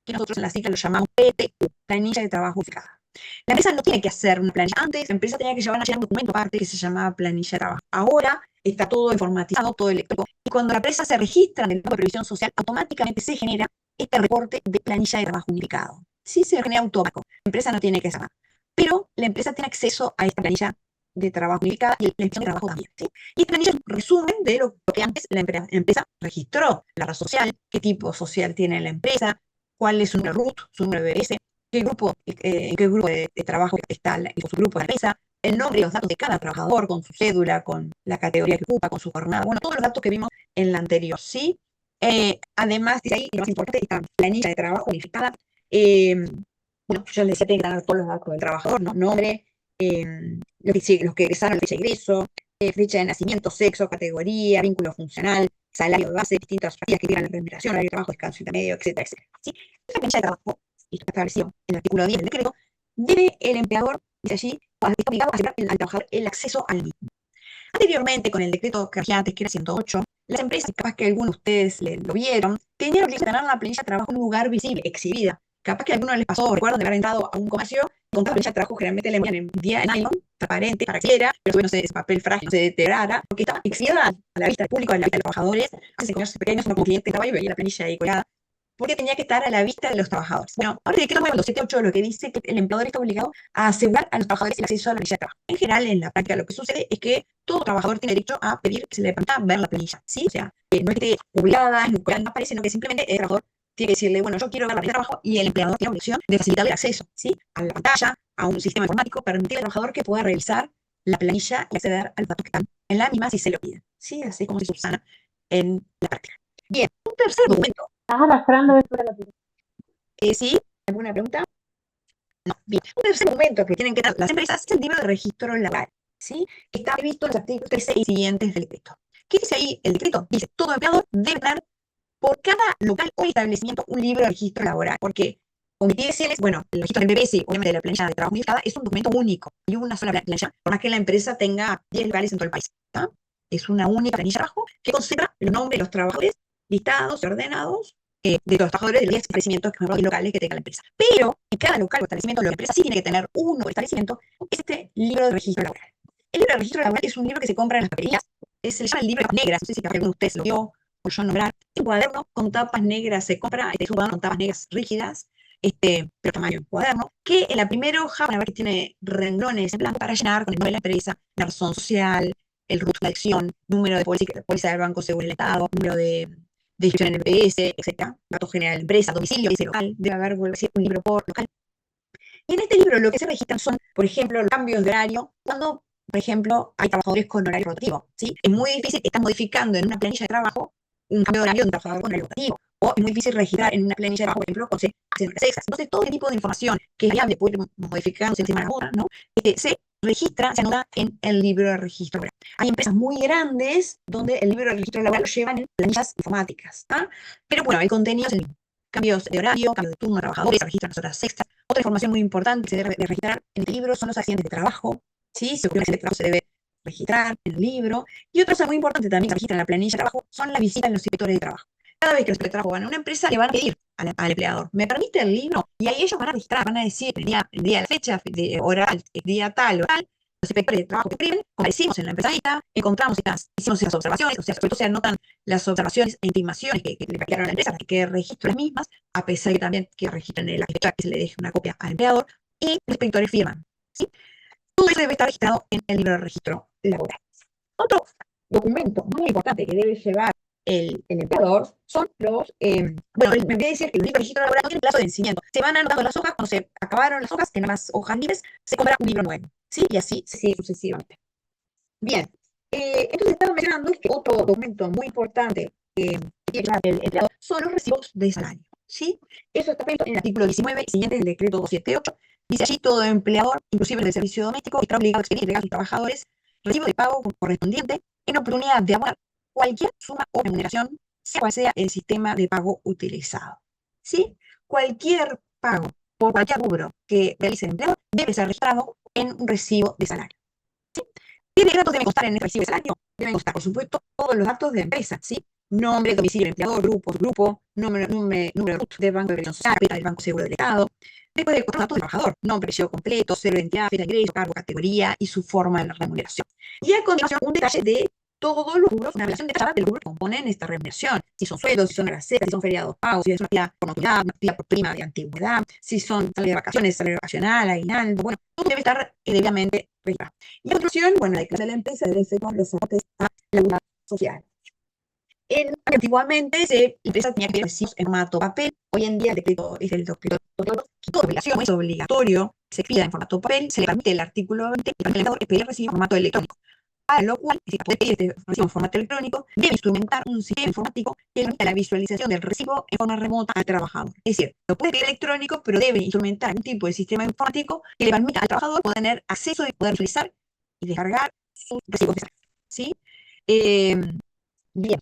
que nosotros en la sigla lo llamamos PTU, Planilla de Trabajo Unificada. La empresa no tiene que hacer una planilla. Antes, la empresa tenía que llevar un documento aparte que se llamaba planilla de trabajo. Ahora está todo informatizado, todo electrónico. Y cuando la empresa se registra en el Banco de Previsión Social, automáticamente se genera este reporte de planilla de trabajo unificado. Sí, se genera automático. La empresa no tiene que hacer nada. Pero la empresa tiene acceso a esta planilla de trabajo unificada y la inspección de trabajo también. ¿Sí? Y esta planilla es un resumen de lo que antes la empresa registró. La razón social, qué tipo social tiene la empresa, cuál es su número RUT, su número de BS, en qué grupo de trabajo está su grupo de la empresa, el nombre y los datos de cada trabajador, con su cédula, con la categoría que ocupa, con su jornada, bueno, todos los datos que vimos en la anterior, ¿sí? Además, dice ahí, lo más importante, esta planilla de trabajo unificada, bueno, yo les decía, tiene que dar todos los datos del trabajador, ¿no? Nombre, los que egresaron, fecha de ingreso, fecha de nacimiento, sexo, categoría, vínculo funcional, salario de base, distintas partidas que tienen la remuneración, horario de trabajo, descanso intermedio, etcétera, etcétera. ¿Sí? Esta planilla de trabajo, y está establecido en el artículo 10 del decreto, debe el empleador, dice allí, está obligado a asegurar al trabajador el acceso al mismo. Anteriormente, con el decreto que había antes, que era 108, las empresas, capaz que algunos de ustedes lo vieron, tenían que tener la planilla de trabajo en un lugar visible, exhibida. Capaz que a algunos les pasó, recuerdo de haber entrado a un comercio, con la planilla de trabajo generalmente le envían en día en nylon, transparente, para que quiera, pero no sé, ese papel frágil no se deteriorara, porque estaba exhibida a la vista del público, a la vista de los trabajadores. Hace comercios pequeños, uno como cliente estaba y veía la planilla ahí colgada, porque tenía que estar a la vista de los trabajadores. Bueno, ahora el decreto nuevo 278 lo que dice que el empleador está obligado a asegurar a los trabajadores el acceso a la planilla de trabajo. En general, en la práctica, lo que sucede es que todo trabajador tiene derecho a pedir que se le permita ver la planilla, ¿sí? O sea, no es que esté obligada, no aparece, sino que simplemente el trabajador tiene que decirle, bueno, yo quiero ver la planilla de trabajo, y el empleador tiene la obligación de facilitarle el acceso, ¿sí? A la pantalla, a un sistema informático, permitir al trabajador que pueda revisar la planilla y acceder a los datos que están en la misma si se lo piden, ¿sí? Así como se subsana en la práctica. Bien, un tercer documento. Estás arrastrando esto de la ¿Sí? ¿Alguna pregunta? No. Bien. Un tercer documento que tienen que dar las empresas es el libro de registro laboral, ¿sí? Que está previsto en los artículos 13 y siguientes del decreto. ¿Qué dice ahí el decreto? Dice, todo empleador debe tener por cada local o establecimiento un libro de registro laboral. Porque, omití decirles, bueno, el registro del BPS, obviamente la planilla de trabajo unificada, es un documento único y una sola planilla, por más que la empresa tenga 10 locales en todo el país, ¿tá? Es una única planilla de trabajo que concentra los nombres de los trabajadores listados y ordenados de los trabajadores de los 10 establecimientos locales que tenga la empresa. Pero en cada local o establecimiento, la empresa sí tiene que tener uno establecimiento, es este libro de registro laboral. El libro de registro laboral es un libro que se compra en las papelerías, se le llama el libro de negras, no sé si alguno de ustedes lo vio o yo nombrar. Es un cuaderno con tapas negras, se compra, es un cuaderno con tapas negras rígidas, pero tamaño de cuaderno, que en la primera hoja van a ver que tiene renglones en blanco para llenar con el nombre de la empresa, la razón social, el RUT, la acción, número de póliza del Banco Seguro del Estado, número de inscripción en el BPS, etc. Datos generales de la empresa, domicilio, dice local, debe haber, vuelvo a decir, un libro por local. Y en este libro lo que se registran son, por ejemplo, los cambios de horario, cuando, por ejemplo, hay trabajadores con horario rotativo, ¿sí? Es muy difícil, están modificando en una planilla de trabajo un cambio de horario de un trabajador con horario rotativo. O es muy difícil registrar en una planilla de trabajo, por ejemplo, con hacen horas extras. Entonces, todo este tipo de información que es viable, puede modificar de semana a otra, ¿no? Se registra, se anota en el libro de registro laboral. Hay empresas muy grandes donde el libro de registro laboral lo llevan en planillas informáticas, ¿ah? Pero bueno, el contenido es el mismo. Cambios de horario, cambios de turno de trabajadores, se registran las horas extras. Otra información muy importante que se debe de registrar en el libro son los accidentes de trabajo, ¿sí? Si ocurre un accidente de trabajo se debe registrar en el libro. Y otra cosa muy importante también que se registra en la planilla de trabajo son las visitas de los inspectores de trabajo. Cada vez que los inspectores de trabajo van a una empresa, le van a pedir al empleador, ¿me permite el libro? Y ahí ellos van a registrar, van a decir el día de la fecha, de oral, el día tal, oral, los inspectores de trabajo que escriben, comparecimos en la empresa, encontramos hicimos esas observaciones, o sea, sobre todo se anotan las observaciones e intimaciones que le practicaron a la empresa, que registren las mismas, a pesar de que también que registren en la escritura, que se le deje una copia al empleador, y los inspectores firman, ¿sí? Todo eso debe estar registrado en el libro de registro laboral. Otro documento muy importante que debe llevar el empleador son los, bueno, me voy a decir que el libro de registro laboral no tiene plazo de vencimiento. Se van anotando las hojas, cuando se acabaron las hojas, en las hojas libres, se compra un libro nuevo, ¿sí? Y así se sigue sucesivamente. Bien, entonces estaba mencionando que otro documento muy importante que tiene que llevar el empleador son los recibos de salario, ¿sí? Eso está previsto en el artículo 19 y siguiente del decreto 278. Dice allí: todo empleador, inclusive el del servicio doméstico, está obligado a expedir y entregar a sus trabajadores recibo de pago correspondiente en oportunidad de abonar cualquier suma o remuneración, sea cual sea el sistema de pago utilizado, ¿sí? Cualquier pago por cualquier rubro que realice el empleador debe ser registrado en un recibo de salario, ¿sí? ¿Qué datos deben constar en el recibo de salario? Deben constar, por supuesto, todos los datos de la empresa, ¿sí? Nombre, domicilio del empleador, grupo, número RUT del Banco de Previsión Social, carpeta del Banco Seguro del Estado. Después de los datos del trabajador: nombre, apellido completo, cero de identidad, fecha de ingreso, cargo, categoría y su forma de remuneración. Y a continuación, un detalle de todos los rubros, una relación detallada del rubro que componen esta remuneración. Si son sueldos, si son horas secas, si son feriados pagos, si es una actividad por nocturnidad, una actividad por prima de antigüedad, si son salario de vacaciones, salario vacacional, aguinaldo, bueno, todo debe estar debidamente registrado. Y a continuación, bueno, la declaración de la empresa debe ser con los aportes a la seguridad social. Antiguamente la empresa tenía que pedir recibos en formato papel. Hoy en día el decreto es el decreto que toda obligación es obligatorio que se pida en formato papel. Se le permite el artículo 20 y el empleador es pedir el recibo en formato electrónico. Para lo cual, si puede pedir este recibo en formato electrónico, debe instrumentar un sistema informático que permita la visualización del recibo en forma remota al trabajador. Es decir, lo puede pedir electrónico, pero debe instrumentar un tipo de sistema informático que le permita al trabajador poder tener acceso y poder visualizar y descargar sus recibos de salario, ¿sí? Bien.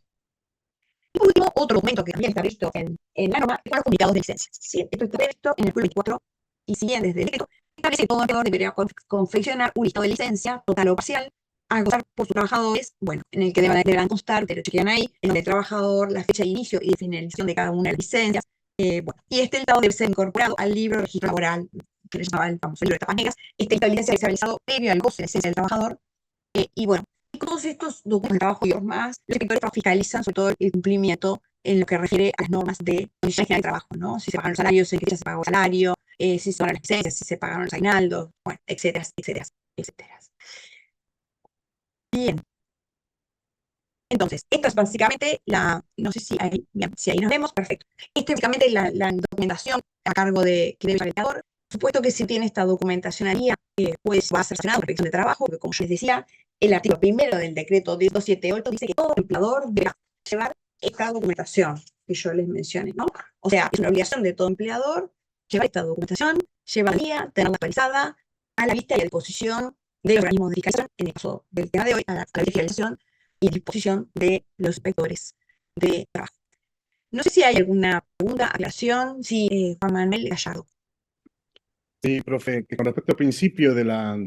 Y por último, otro documento que también está previsto en la norma son los comunicados de licencias, ¿sí? Esto está previsto en el artículo 24 y siguientes del decreto, que establece que todo empleador debería confeccionar un listado de licencia, total o parcial, a gozar por sus trabajadores, bueno, en el que deberán constar, te lo chequean ahí, el nombre del trabajador, la fecha de inicio y de finalización de cada una de las licencias. Bueno, y este listado debe ser incorporado al libro de registro laboral, que le llamaba el famoso libro de tapas negras. Este listado de licencia debe ser realizado previo al goce de la licencia del trabajador. Y bueno, todos estos documentos de trabajo y otros más, los inspectores fiscalizan sobre todo el cumplimiento en lo que refiere a las normas de condiciones generales de trabajo, ¿no? Si se pagan los salarios, en qué fecha se pagó el salario, si se pagan las licencias, si se pagaron los aguinaldos, bueno, etcétera, etcétera, etcétera. Bien. Entonces, esto es básicamente no sé si ahí, bien, si ahí nos vemos, perfecto. Esto es básicamente la documentación a cargo de que debe el empleador. Por supuesto que si tiene esta documentación al día, pues va a ser sancionado por inspección de trabajo, porque como yo les decía, el artículo primero del decreto 278 dice que todo empleador deberá llevar esta documentación que yo les mencioné, ¿no? O sea, es una obligación de todo empleador llevar esta documentación, llevar al día, tenerla actualizada, a la vista y a disposición del organismo de fiscalización, en el caso del tema de hoy, a la fiscalización y a disposición de los inspectores de trabajo. No sé si hay alguna pregunta, aclaración. Sí, Juan Manuel Gallardo. Sí, profe, que con respecto al principio de la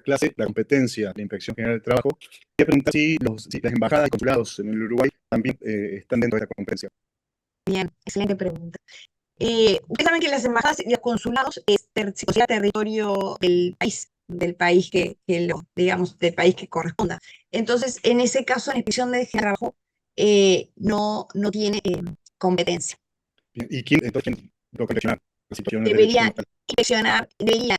clase, la competencia de la Inspección General del Trabajo, quería preguntar si las embajadas y consulados en el Uruguay también están dentro de esta competencia. Bien, excelente pregunta. Ustedes saben que las embajadas y los consulados se considera territorio del país digamos, del país que corresponda. Entonces, en ese caso, la Inspección de Trabajo no tiene competencia. ¿Y quién toca inspeccionar la situación? Debería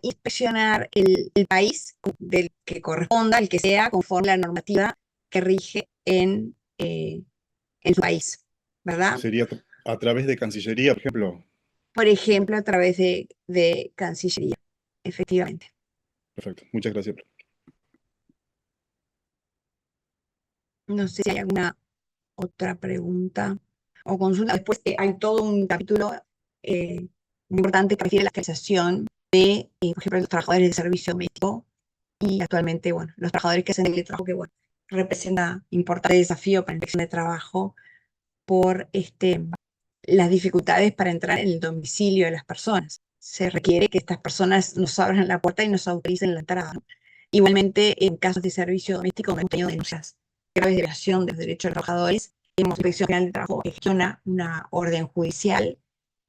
inspeccionar el país del que corresponda, el que sea, conforme a la normativa que rige en su país, ¿verdad? ¿Sería a través de Cancillería, por ejemplo? Por ejemplo, a través de Cancillería, efectivamente. Perfecto, muchas gracias. No sé si hay alguna otra pregunta o consulta. Después hay todo un capítulo muy importante que refiere a la actualización de, por ejemplo, los trabajadores del servicio doméstico y actualmente, bueno, los trabajadores que hacen teletrabajo, que bueno, representa importante desafío para la inspección de trabajo por las dificultades para entrar en el domicilio de las personas. Se requiere que estas personas nos abran la puerta y nos autoricen la entrada, ¿no? Igualmente, en casos de servicio doméstico, hemos tenido denuncias graves de violación de los derechos de los trabajadores. La Inspección General de Trabajo gestiona una orden judicial,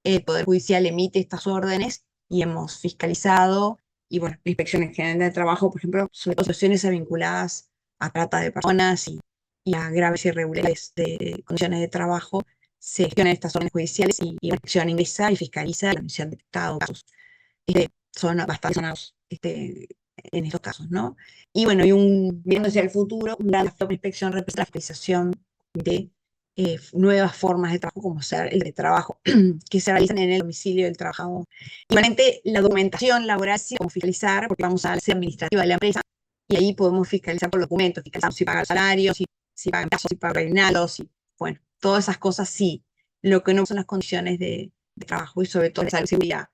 el Poder Judicial emite estas órdenes y hemos fiscalizado, y bueno, la Inspección General de Trabajo, por ejemplo, sobre todo situaciones vinculadas a trata de personas y a graves irregularidades de condiciones de trabajo, se gestionan estas órdenes judiciales y la inspección ingresa y fiscaliza la emisión de detectado casos. Son bastante sonados en estos casos, ¿no? Y bueno, viendo hacia el futuro, un gran desafío de inspección representa la fiscalización de nuevas formas de trabajo, como ser el de trabajo, que se realizan en el domicilio del trabajador. Igualmente, la documentación laboral sí podemos fiscalizar, porque vamos a la sede administrativa de la empresa, y ahí podemos fiscalizar por documentos, fiscalizamos si paga el salario, si pagan plazos, si pagan aguinaldos, bueno, todas esas cosas sí. Lo que no son las condiciones de trabajo y sobre todo la salud y seguridad.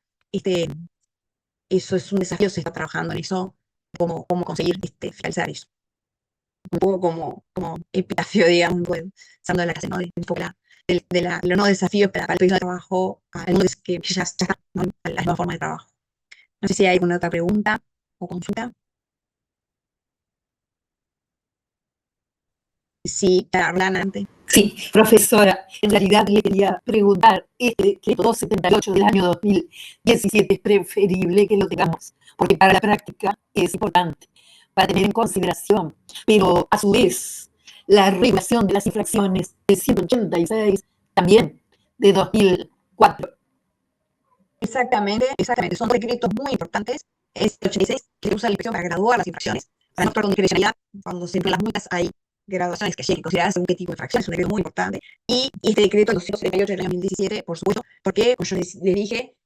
Eso es un desafío, se está trabajando en eso, cómo conseguir fiscalizar eso. Un poco como epitafio, digamos, usando la clase, ¿no? Un poco los nuevos desafíos para el periodo de trabajo, algunos que ya está, ¿no? A la nueva forma de trabajo. No sé si hay alguna otra pregunta o consulta. Sí, adelante. Sí, profesora, en realidad le quería preguntar, este decreto 278 del año 2017 es preferible que lo tengamos, porque para la práctica es importante, para tener en consideración, pero a su vez la regulación de las infracciones de 186 también de 2004. Exactamente, son decretos muy importantes. Es el 86 que usa la inspección para graduar las infracciones, para no actuar con discrecionalidad. Cuando se emplean las multas hay graduaciones que tienen que considerarse según qué tipo de infracción, es un decreto muy importante. Y este decreto, el 278 del año 2017, por supuesto, porque, como yo les dije,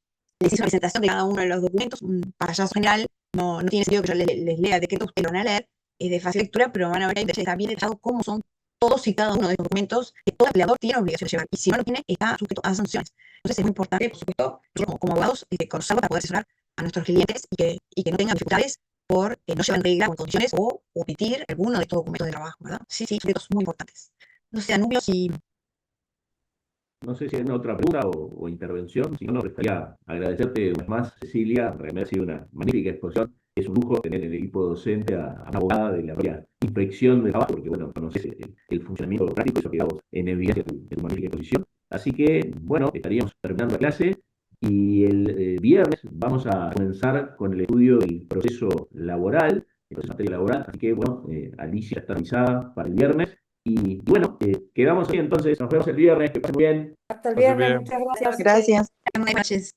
les hice una presentación de cada uno de los documentos, un payaso general, no tiene sentido que yo les lea el decreto, ustedes lo van a leer, es de fácil lectura, pero van a ver ahí, está bien detallado cómo son todos y cada uno de los documentos que todo empleador tiene obligación de llevar, y si no lo tiene, está sujeto a sanciones. Entonces es muy importante, por supuesto, nosotros como abogados, conocerlo para poder asesorar a nuestros clientes y que no tengan dificultades por no llevar en regla o en condiciones o omitir alguno de estos documentos de trabajo, ¿verdad? Sí, decretos muy importantes. No sé, Anubio, si... No sé si hay otra pregunta o intervención, si no, nos restaría agradecerte una vez más, Cecilia, realmente ha sido una magnífica exposición. Es un lujo tener en el equipo docente a una abogada de la propia inspección de trabajo, porque bueno, conoces el funcionamiento práctico, eso quedamos en evidencia de tu magnífica exposición. Así que, bueno, estaríamos terminando la clase y el viernes vamos a comenzar con el estudio del proceso laboral, el proceso de materia laboral. Así que, bueno, Alicia está avisada para el viernes. Y bueno, quedamos ahí entonces, nos vemos el viernes, que pasen muy bien. Hasta el Pasen viernes, bien. muchas gracias. Gracias. Buenas noches.